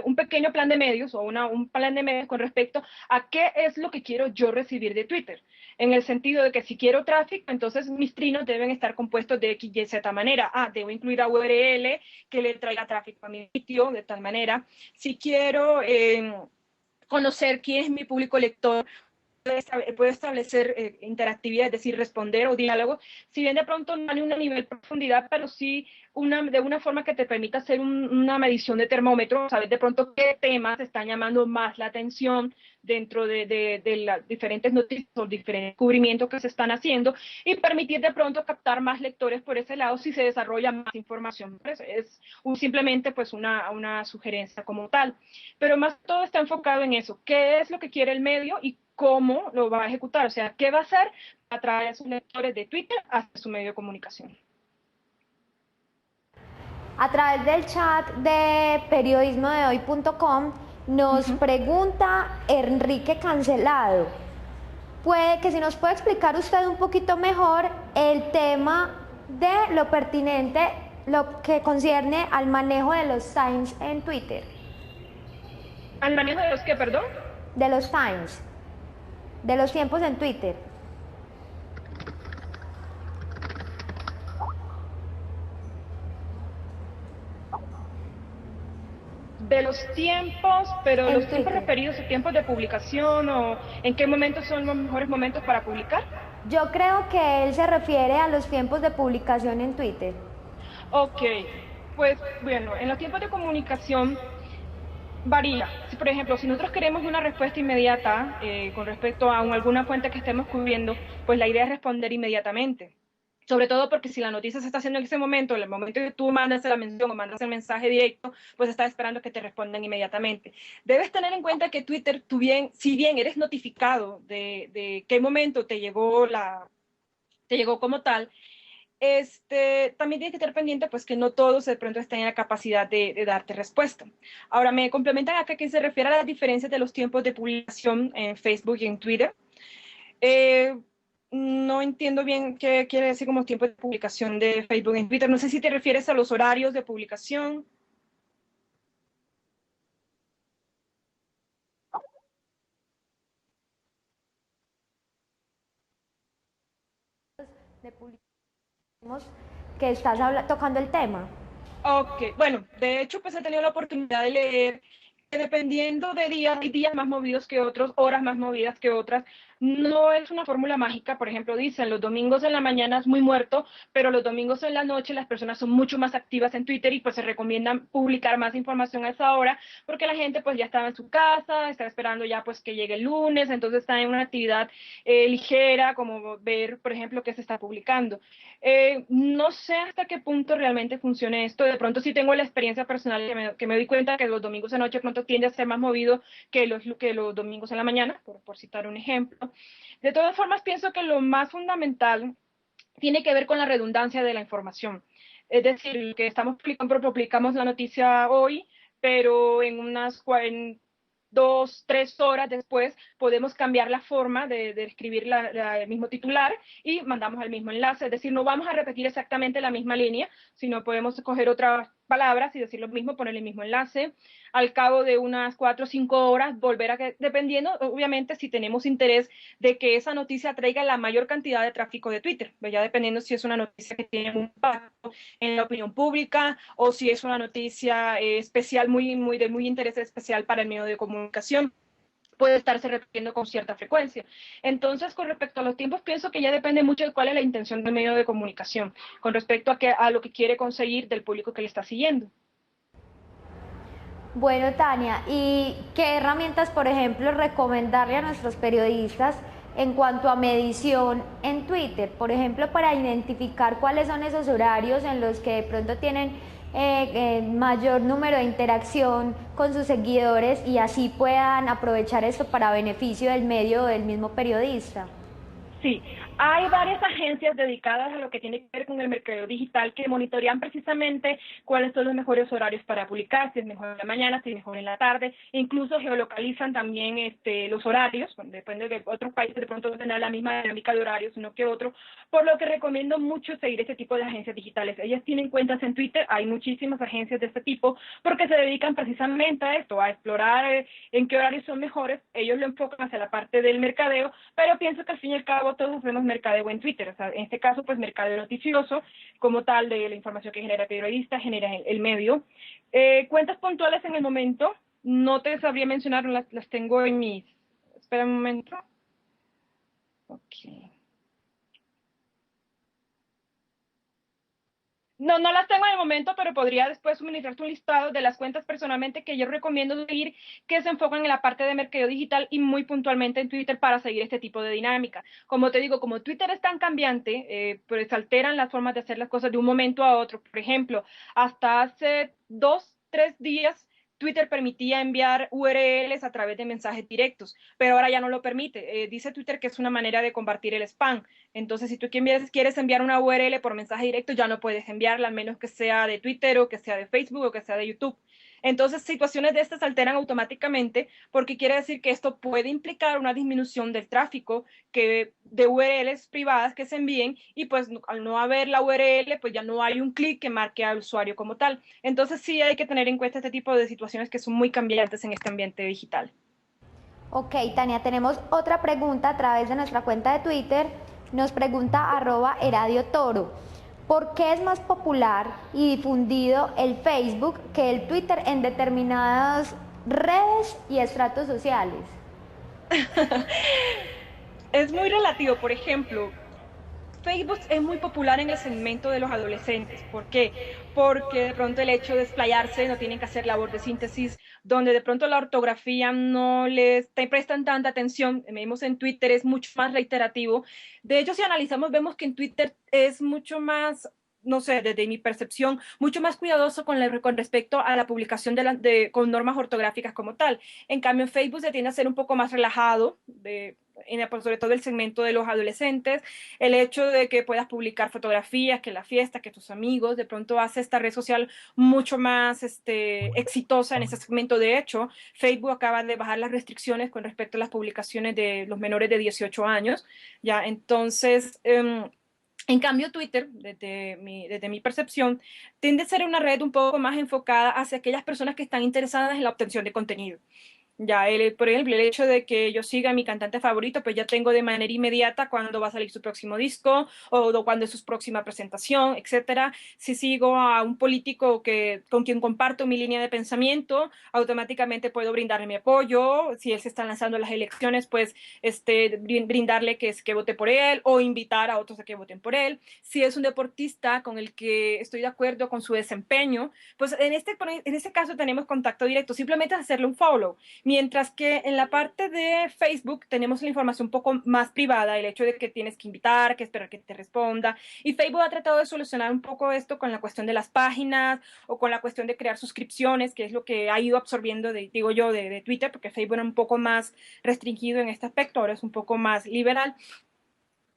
S2: un pequeño plan de medios o un plan de medios con respecto a qué es lo que quiero yo recibir de Twitter. En el sentido de que si quiero tráfico, entonces mis trinos deben estar compuestos de X, Y, Z manera. Debo incluir a URL que le traiga tráfico a mi sitio de tal manera. Si quiero conocer quién es mi público lector, puede establecer interactividad, es decir, responder o diálogo, si bien de pronto no hay un nivel de profundidad, pero sí de una forma que te permita hacer una medición de termómetro, saber de pronto qué temas están llamando más la atención dentro de las diferentes noticias o diferentes cubrimientos que se están haciendo y permitir de pronto captar más lectores por ese lado si se desarrolla más información. Es simplemente pues una sugerencia como tal, pero más todo está enfocado en eso, qué es lo que quiere el medio y cómo lo va a ejecutar, o sea, qué va a hacer a través de sus lectores de Twitter hasta su medio de comunicación.
S1: A través del chat de periodismodehoy.com nos pregunta Enrique Cancelado, puede que si nos puede explicar usted un poquito mejor el tema de lo pertinente, lo que concierne al manejo de los times en Twitter.
S2: ¿Al manejo de los qué, perdón?
S1: De los times, de los tiempos en Twitter.
S2: De los tiempos, pero
S1: en
S2: los tiempos
S1: Twitter.
S2: referidos a tiempos de publicación o en qué momentos son los mejores momentos para publicar.
S1: Yo creo que él se refiere a los tiempos de publicación en Twitter.
S2: Ok, pues bueno, en los tiempos de comunicación varía. Si, por ejemplo, si nosotros queremos una respuesta inmediata con respecto a alguna fuente que estemos cubriendo, pues la idea es responder inmediatamente.
S3: Sobre todo porque si la noticia se está haciendo en ese momento, en el momento que tú mandas la mención o mandas el mensaje directo, pues estás esperando que te respondan inmediatamente. Debes tener en cuenta que Twitter, si bien eres notificado de qué momento te llegó como tal, también tienes que estar pendiente pues que no todos de pronto estén en la capacidad de darte respuesta. Ahora, me complementan acá que se refiere a las diferencias de los tiempos de publicación en Facebook y en Twitter. No entiendo bien qué quiere decir como tiempo de publicación de Facebook en Twitter. No sé si te refieres a los horarios de publicación.
S1: De publicación que estás tocando el tema.
S3: Ok, bueno, de hecho pues he tenido la oportunidad de leer que dependiendo de días, hay días más movidos que otros, horas más movidas que otras. No es una fórmula mágica, por ejemplo, dicen los domingos en la mañana es muy muerto, pero los domingos en la noche las personas son mucho más activas en Twitter y pues se recomiendan publicar más información a esa hora porque la gente pues ya estaba en su casa, está esperando ya pues que llegue el lunes, entonces está en una actividad ligera como ver, por ejemplo, qué se está publicando. No sé hasta qué punto realmente funcione esto. De pronto sí tengo la experiencia personal que me doy cuenta que los domingos de noche de pronto tiende a ser más movido que los domingos en la mañana, por citar un ejemplo. De todas formas, pienso que lo más fundamental tiene que ver con la redundancia de la información. Es decir, que estamos publicamos la noticia hoy, pero en 2, 3 horas después podemos cambiar la forma de escribir el mismo titular y mandamos el mismo enlace. Es decir, no vamos a repetir exactamente la misma línea, sino podemos coger otras palabras y decir lo mismo, poner el mismo enlace. Al cabo de unas 4 o 5 horas, volver a que, dependiendo, obviamente, si tenemos interés de que esa noticia traiga la mayor cantidad de tráfico de Twitter, ya dependiendo si es una noticia que tiene un impacto en la opinión pública o si es una noticia especial, de muy interés especial para el medio de comunicación, puede estarse repitiendo con cierta frecuencia. Entonces, con respecto a los tiempos, pienso que ya depende mucho de cuál es la intención del medio de comunicación, con respecto a lo que quiere conseguir del público que le está siguiendo.
S1: Bueno, Tania, ¿y qué herramientas, por ejemplo, recomendarle a nuestros periodistas en cuanto a medición en Twitter? Por ejemplo, para identificar cuáles son esos horarios en los que de pronto tienen mayor número de interacción con sus seguidores y así puedan aprovechar esto para beneficio del medio o del mismo periodista.
S2: Sí, hay varias agencias dedicadas a lo que tiene que ver con el mercado digital que monitorean precisamente cuáles son los mejores horarios para publicar, si es mejor en la mañana, si es mejor en la tarde, incluso geolocalizan también los horarios, depende de otros países de pronto no tener la misma dinámica de horarios uno que otro, por lo que recomiendo mucho seguir este tipo de agencias digitales. Ellas tienen cuentas en Twitter, hay muchísimas agencias de este tipo porque se dedican precisamente a esto, a explorar en qué horarios son mejores. Ellos lo enfocan hacia la parte del mercadeo, pero pienso que al fin y al cabo todos hacemos mercadeo en Twitter, o sea, en este caso pues mercadeo noticioso como tal de la información que genera el periodista, genera el medio. Cuentas puntuales en el momento, no te sabría mencionar, las tengo en mis... Espera un momento. Ok. No las tengo en el momento, pero podría después suministrarte un listado de las cuentas personalmente que yo recomiendo seguir, que se enfocan en la parte de mercadeo digital y muy puntualmente en Twitter para seguir este tipo de dinámica. Como te digo, como Twitter es tan cambiante, pues alteran las formas de hacer las cosas de un momento a otro. Por ejemplo, hasta hace 2, 3 días, Twitter permitía enviar URLs a través de mensajes directos, pero ahora ya no lo permite. Dice Twitter que es una manera de combatir el spam. Entonces, si tú quieres enviar una URL por mensaje directo, ya no puedes enviarla, al menos que sea de Twitter o que sea de Facebook o que sea de YouTube. Entonces, situaciones de estas se alteran automáticamente porque quiere decir que esto puede implicar una disminución del tráfico de URLs privadas que se envíen y pues al no haber la URL, pues ya no hay un clic que marque al usuario como tal. Entonces, sí hay que tener en cuenta este tipo de situaciones que son muy cambiantes en este ambiente digital.
S1: Ok, Tania, tenemos otra pregunta a través de nuestra cuenta de Twitter. Nos pregunta @EradioToro. ¿Por qué es más popular y difundido el Facebook que el Twitter en determinadas redes y estratos sociales?
S3: Es muy relativo. Por ejemplo, Facebook es muy popular en el segmento de los adolescentes. ¿Por qué? Porque de pronto el hecho de explayarse, no tienen que hacer labor de síntesis donde de pronto la ortografía no les prestan tanta atención. Vemos en Twitter es mucho más reiterativo. De hecho, si analizamos, vemos que en Twitter es mucho más, no sé, desde mi percepción, mucho más cuidadoso con respecto a la publicación con normas ortográficas como tal. En cambio, en Facebook se tiende a ser un poco más relajado, sobre todo el segmento de los adolescentes, el hecho de que puedas publicar fotografías, que la fiesta, que tus amigos, de pronto hace esta red social mucho más exitosa en ese segmento. De hecho, Facebook acaba de bajar las restricciones con respecto a las publicaciones de los menores de 18 años, ya, entonces... en cambio, Twitter, desde mi percepción, tiende a ser una red un poco más enfocada hacia aquellas personas que están interesadas en la obtención de contenido. Ya, por ejemplo, el hecho de que yo siga a mi cantante favorito, pues ya tengo de manera inmediata cuándo va a salir su próximo disco o cuándo es su próxima presentación, etcétera. Si sigo a un político con quien comparto mi línea de pensamiento, automáticamente puedo brindarle mi apoyo. Si él se está lanzando a las elecciones, pues brindarle que vote por él o invitar a otros a que voten por él. Si es un deportista con el que estoy de acuerdo con su desempeño, pues en este caso tenemos contacto directo, simplemente hacerle un follow. Mientras que en la parte de Facebook tenemos la información un poco más privada, el hecho de que tienes que invitar, que esperar que te responda. Y Facebook ha tratado de solucionar un poco esto con la cuestión de las páginas o con la cuestión de crear suscripciones, que es lo que ha ido absorbiendo, de Twitter, porque Facebook era un poco más restringido en este aspecto, ahora es un poco más liberal.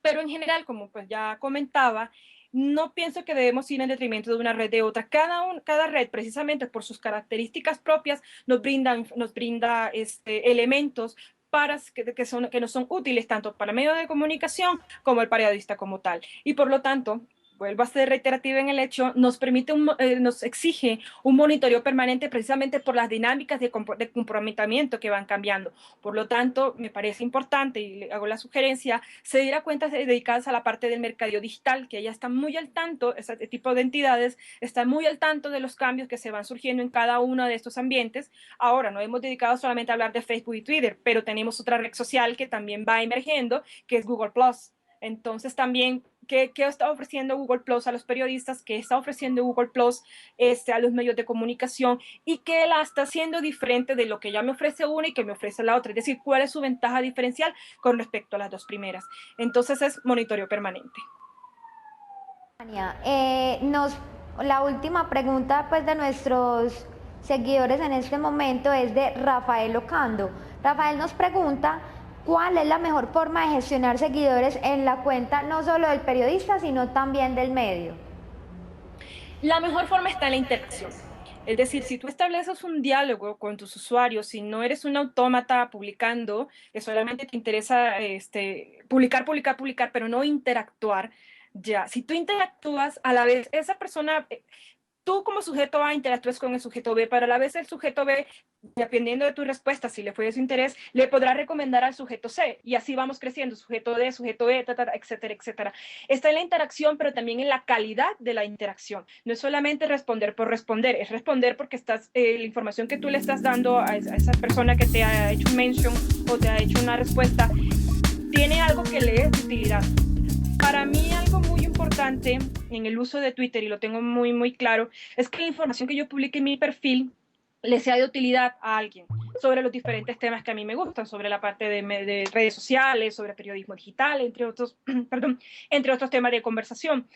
S3: Pero en general, como pues ya comentaba, no pienso que debemos ir en detrimento de una red de otra. Cada red, precisamente por sus características propias, nos brinda elementos que nos son útiles tanto para medios de comunicación como el periodista como tal. Y por lo tanto, vuelvo a ser reiterativa en el hecho, nos exige un monitoreo permanente precisamente por las dinámicas de comportamiento que van cambiando. Por lo tanto, me parece importante, y le hago la sugerencia, seguir a cuentas dedicadas a la parte del mercadeo digital, que ya están muy al tanto, ese tipo de entidades están muy al tanto de los cambios que se van surgiendo en cada uno de estos ambientes. Ahora, no hemos dedicado solamente a hablar de Facebook y Twitter, pero tenemos otra red social que también va emergiendo, que es Google Plus. Entonces también, ¿qué está ofreciendo Google Plus a los periodistas? ¿Qué está ofreciendo Google Plus a los medios de comunicación? ¿Y qué la está haciendo diferente de lo que ya me ofrece una y que me ofrece la otra? Es decir, ¿cuál es su ventaja diferencial con respecto a las dos primeras? Entonces es monitoreo permanente.
S1: La última pregunta pues, de nuestros seguidores en este momento es de Rafael Ocando. Rafael nos pregunta: ¿cuál es la mejor forma de gestionar seguidores en la cuenta, no solo del periodista, sino también del medio?
S3: La mejor forma está en la interacción. Es decir, si tú estableces un diálogo con tus usuarios, si no eres un autómata publicando, que solamente te interesa publicar, pero no interactuar, ya, si tú interactúas, a la vez esa persona, tú como sujeto A interactúas con el sujeto B, pero a la vez el sujeto B, dependiendo de tu respuesta, si le fue de su interés, le podrá recomendar al sujeto C, y así vamos creciendo, sujeto D, sujeto E, etcétera, etcétera. Está en la interacción, pero también en la calidad de la interacción. No es solamente responder por responder, es responder porque la información que tú le estás dando a esa persona que te ha hecho un mention o te ha hecho una respuesta, tiene algo que le es de utilidad. Para mí algo muy importante en el uso de Twitter, y lo tengo muy, muy claro, es que la información que yo publique en mi perfil le sea de utilidad a alguien sobre los diferentes temas que a mí me gustan, sobre la parte de redes sociales, sobre periodismo digital, entre otros, entre otros temas de conversación.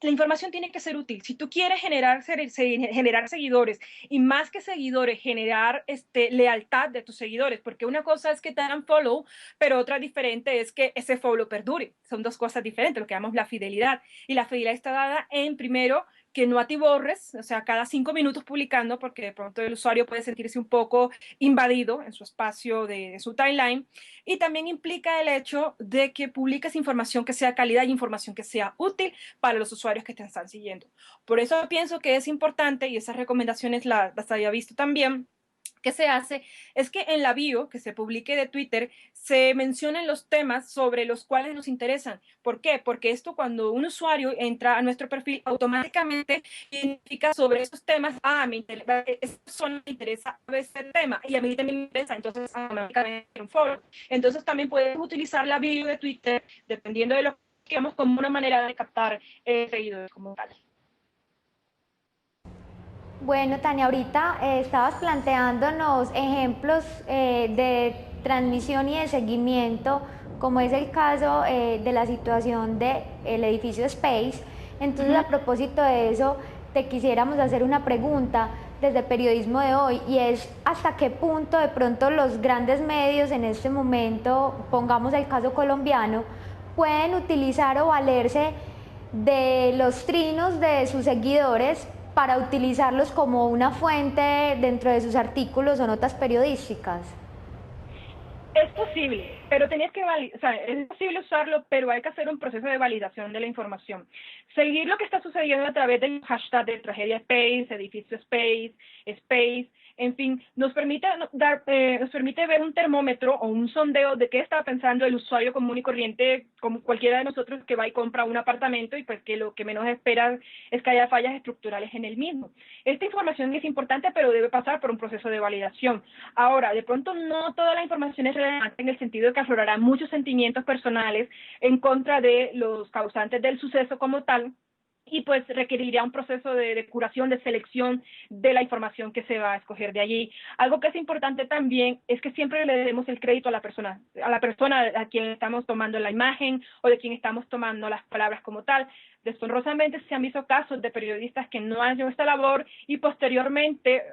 S3: La información tiene que ser útil. Si tú quieres generar seguidores y más que seguidores, generar lealtad de tus seguidores, porque una cosa es que te hagan follow, pero otra diferente es que ese follow perdure. Son dos cosas diferentes, lo que llamamos la fidelidad. Y la fidelidad está dada en, primero, que no atiborres, o sea, cada 5 minutos publicando, porque de pronto el usuario puede sentirse un poco invadido en su espacio de su timeline. Y también implica el hecho de que publiques información que sea calidad y información que sea útil para los usuarios que te están siguiendo. Por eso pienso que es importante, y esas recomendaciones las había visto también, que se hace es que en la bio que se publique de Twitter se mencionen los temas sobre los cuales nos interesan. ¿Por qué? Porque esto, cuando un usuario entra a nuestro perfil, automáticamente identifica sobre esos temas: esta persona me interesa este tema y a mí también me interesa, entonces automáticamente un follow. Entonces también puedes utilizar la bio de Twitter, dependiendo de lo que queramos, como una manera de captar seguidores como tal.
S1: Bueno, Tania, ahorita estabas planteándonos ejemplos de transmisión y de seguimiento, como es el caso de la situación del edificio Space. Entonces, a propósito de eso, te quisiéramos hacer una pregunta desde Periodismo de Hoy, y es hasta qué punto de pronto los grandes medios en este momento, pongamos el caso colombiano, pueden utilizar o valerse de los trinos de sus seguidores para utilizarlos como una fuente dentro de sus artículos o notas periodísticas.
S2: Es posible, pero tenías que o sea, es posible usarlo, pero hay que hacer un proceso de validación de la información. Seguir lo que está sucediendo a través del hashtag de tragedia Space, edificio Space, Space, en fin, nos permite ver un termómetro o un sondeo de qué está pensando el usuario común y corriente, como cualquiera de nosotros que va y compra un apartamento, y pues que lo que menos espera es que haya fallas estructurales en el mismo. Esta información es importante, pero debe pasar por un proceso de validación. Ahora, de pronto no toda la información es relevante en el sentido de que aflorarán muchos sentimientos personales en contra de los causantes del suceso como tal, y pues requeriría un proceso de curación, de selección de la información que se va a escoger de allí. Algo que es importante también es que siempre le demos el crédito a la persona a quien estamos tomando la imagen o de quien estamos tomando las palabras como tal. Deshonrosamente se han visto casos de periodistas que no han hecho esta labor, y posteriormente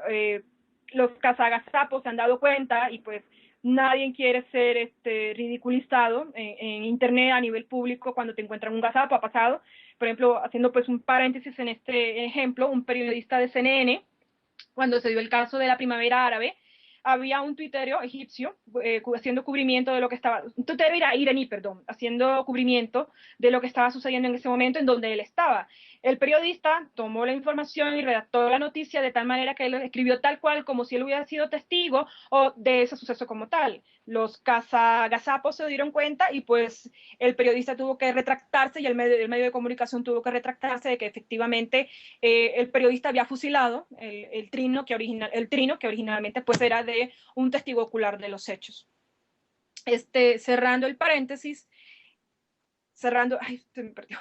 S2: los cazagazapos se han dado cuenta, y pues nadie quiere ser ridiculizado en internet a nivel público cuando te encuentran un gazapo. Ha pasado, por ejemplo, haciendo pues un paréntesis en este ejemplo, un periodista de CNN, cuando se dio el caso de la primavera árabe, había un tuitero egipcio haciendo cubrimiento de lo que estaba, un tuitero iraní, perdón, haciendo cubrimiento de lo que estaba sucediendo en ese momento en donde él estaba. El periodista tomó la información y redactó la noticia de tal manera que él lo escribió tal cual, como si él hubiera sido testigo o de ese suceso como tal. Los cazagazapos se dieron cuenta, y pues el periodista tuvo que retractarse, y el medio de comunicación tuvo que retractarse de que efectivamente el periodista había fusilado el trino que originalmente pues era de un testigo ocular de los hechos. Cerrando el paréntesis, ay, se me perdió.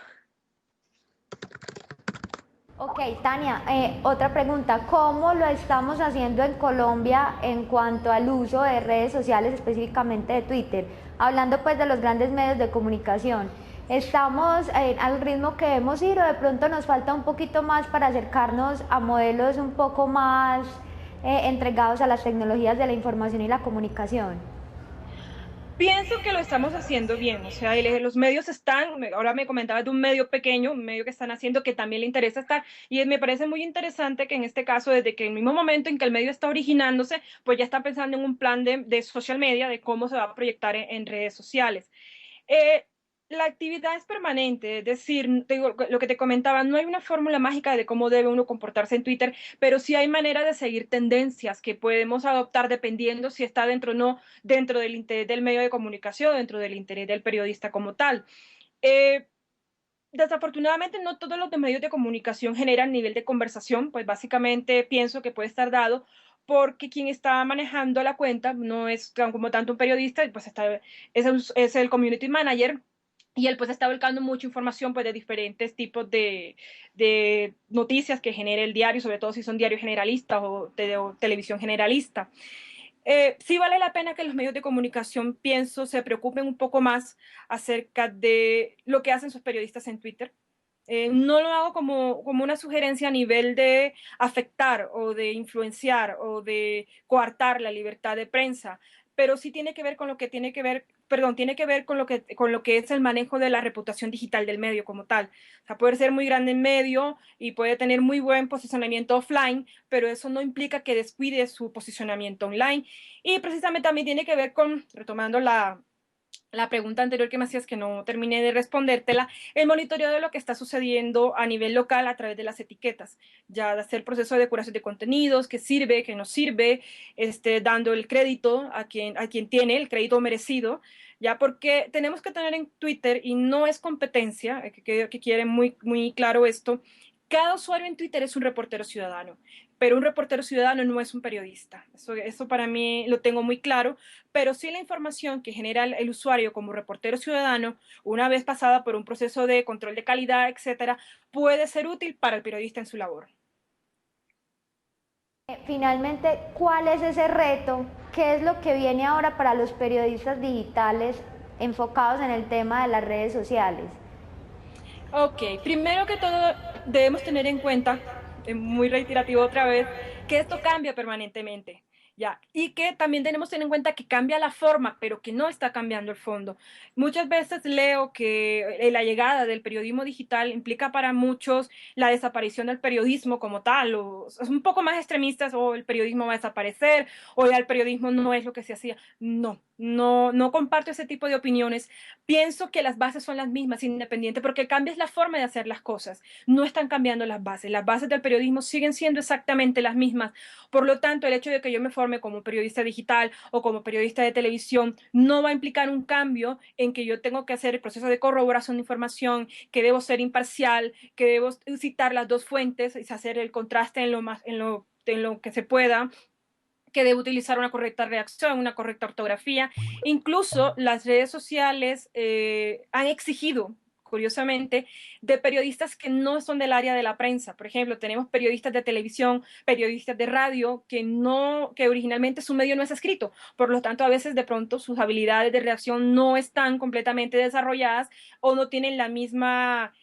S1: Ok, Tania, otra pregunta, ¿cómo lo estamos haciendo en Colombia en cuanto al uso de redes sociales, específicamente de Twitter? Hablando pues de los grandes medios de comunicación, ¿estamos al ritmo que debemos ir, o de pronto nos falta un poquito más para acercarnos a modelos un poco más entregados a las tecnologías de la información y la comunicación?
S3: Pienso que lo estamos haciendo bien, o sea, los medios están, ahora me comentaba de un medio pequeño, un medio que están haciendo que también le interesa estar, y me parece muy interesante que en este caso, desde que en el mismo momento en que el medio está originándose, pues ya está pensando en un plan de social media, de cómo se va a proyectar en redes sociales. La actividad es permanente, es decir, lo que te comentaba, no hay una fórmula mágica de cómo debe uno comportarse en Twitter, pero sí hay manera de seguir tendencias que podemos adoptar dependiendo si está dentro o no dentro del interés del medio de comunicación, dentro del interés del periodista como tal. Eh, Desafortunadamente no todos los medios de comunicación generan nivel de conversación, pues básicamente pienso que puede estar dado porque quien está manejando la cuenta no es como tanto un periodista, pues es el community manager, y él pues está volcando mucha información pues de diferentes tipos de noticias que genera el diario, sobre todo si son diarios generalistas o televisión generalista. Sí vale la pena que los medios de comunicación, pienso, se preocupen un poco más acerca de lo que hacen sus periodistas en Twitter. No lo hago como una sugerencia a nivel de afectar o de influenciar o de coartar la libertad de prensa, pero sí tiene que ver con lo que tiene que ver, perdón, tiene que ver con lo que es el manejo de la reputación digital del medio como tal. O sea, puede ser muy grande en medio y puede tener muy buen posicionamiento offline, pero eso no implica que descuide su posicionamiento online. Y precisamente también tiene que ver con, retomando la pregunta anterior que me hacías, que no terminé de respondértela, el monitoreo de lo que está sucediendo a nivel local a través de las etiquetas, ya de hacer el proceso de curación de contenidos, qué sirve, qué no sirve, dando el crédito a quien tiene el crédito merecido, ya, porque tenemos que tener en Twitter, y no es competencia, que quiere muy, muy claro esto, cada usuario en Twitter es un reportero ciudadano, pero un reportero ciudadano no es un periodista. Eso para mí lo tengo muy claro, pero sí la información que genera el usuario como reportero ciudadano, una vez pasada por un proceso de control de calidad, etcétera, puede ser útil para el periodista en su labor.
S1: Finalmente, ¿cuál es ese reto? ¿Qué es lo que viene ahora para los periodistas digitales enfocados en el tema de las redes sociales?
S3: Ok, primero que todo debemos tener en cuenta, muy reiterativo otra vez, que esto cambia permanentemente. Ya, y que también tenemos que tener en cuenta que cambia la forma, pero que no está cambiando el fondo. Muchas veces leo que la llegada del periodismo digital implica para muchos la desaparición del periodismo como tal, o es un poco más extremistas, o el periodismo va a desaparecer, o ya el periodismo no es lo que se hacía. No, no comparto ese tipo de opiniones. Pienso que las bases son las mismas, independiente, porque cambia es la forma de hacer las cosas. No están cambiando las bases. Las bases del periodismo siguen siendo exactamente las mismas. Por lo tanto, el hecho de que yo me forme como periodista digital o como periodista de televisión no va a implicar un cambio en que yo tengo que hacer el proceso de corroboración de información, que debo ser imparcial, que debo citar las dos fuentes y hacer el contraste en lo que se pueda, que debe utilizar una correcta redacción, una correcta ortografía. Incluso las redes sociales han exigido, curiosamente, de periodistas que no son del área de la prensa. Por ejemplo, tenemos periodistas de televisión, periodistas de radio, que originalmente su medio no es escrito. Por lo tanto, a veces de pronto sus habilidades de redacción no están completamente desarrolladas o no tienen la misma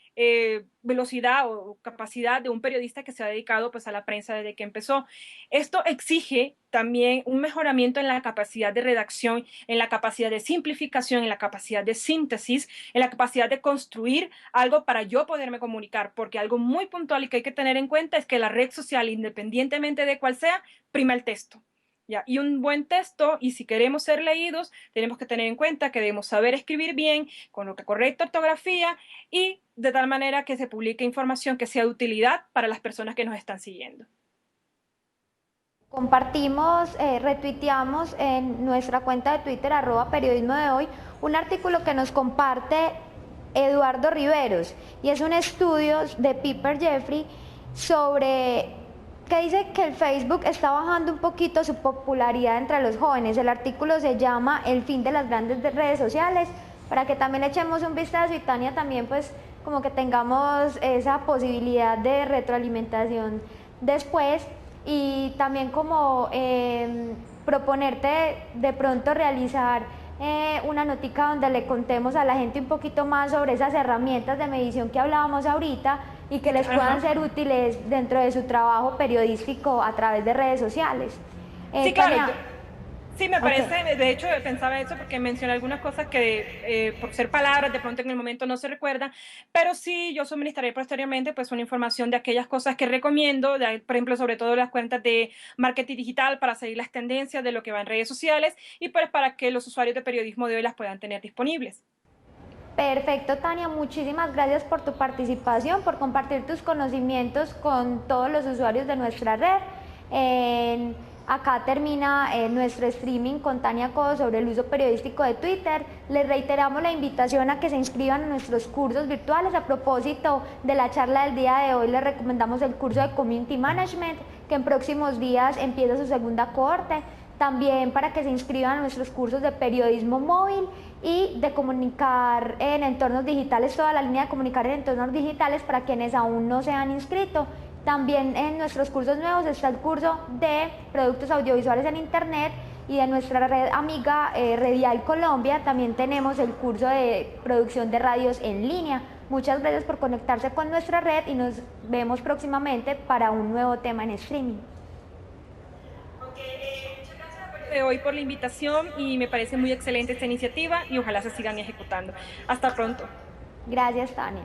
S3: velocidad o capacidad de un periodista que se ha dedicado pues a la prensa desde que empezó. Esto exige también un mejoramiento en la capacidad de redacción, en la capacidad de simplificación, en la capacidad de síntesis, en la capacidad de construir algo para yo poderme comunicar, porque algo muy puntual y que hay que tener en cuenta es que la red social, independientemente de cuál sea, prima el texto. ¿Ya? Y un buen texto, y si queremos ser leídos, tenemos que tener en cuenta que debemos saber escribir bien, con lo que correcta ortografía, y de tal manera que se publique información que sea de utilidad para las personas que nos están siguiendo.
S1: Compartimos, retuiteamos en nuestra cuenta de Twitter, @periodismo de hoy, un artículo que nos comparte Eduardo Riveros, y es un estudio de Piper Jeffrey sobre que dice que el Facebook está bajando un poquito su popularidad entre los jóvenes. El artículo se llama El fin de las grandes redes sociales, para que también echemos un vistazo y Tania también pues como que tengamos esa posibilidad de retroalimentación después, y también como proponerte de pronto realizar una notica donde le contemos a la gente un poquito más sobre esas herramientas de medición que hablábamos ahorita y que les puedan ser útiles dentro de su trabajo periodístico a través de redes sociales.
S3: Sí, claro.
S1: Tania,
S3: Sí, me parece, de hecho pensaba eso porque mencioné algunas cosas que por ser palabras de pronto en el momento no se recuerdan, pero sí yo suministraré posteriormente pues una información de aquellas cosas que recomiendo, por ejemplo sobre todo las cuentas de marketing digital para seguir las tendencias de lo que va en redes sociales y pues para que los usuarios de periodismo de hoy las puedan tener disponibles.
S1: perfecto, Tania, muchísimas gracias por tu participación, por compartir tus conocimientos con todos los usuarios de nuestra red. Acá termina nuestro streaming con Tania Codo sobre el uso periodístico de Twitter. Les reiteramos la invitación a que se inscriban a nuestros cursos virtuales. A propósito de la charla del día de hoy, les recomendamos el curso de Community Management, que en próximos días empieza su segunda cohorte. También para que se inscriban a nuestros cursos de periodismo móvil y de comunicar en entornos digitales, toda la línea de comunicar en entornos digitales para quienes aún no se han inscrito. También en nuestros cursos nuevos está el curso de productos audiovisuales en Internet, y de nuestra red amiga Redial Colombia también tenemos el curso de producción de radios en línea. Muchas gracias por conectarse con nuestra red y nos vemos próximamente para un nuevo tema en streaming.
S3: Muchas gracias hoy por la invitación y me parece muy excelente esta iniciativa y ojalá se sigan ejecutando. Hasta pronto.
S1: Gracias, Tania.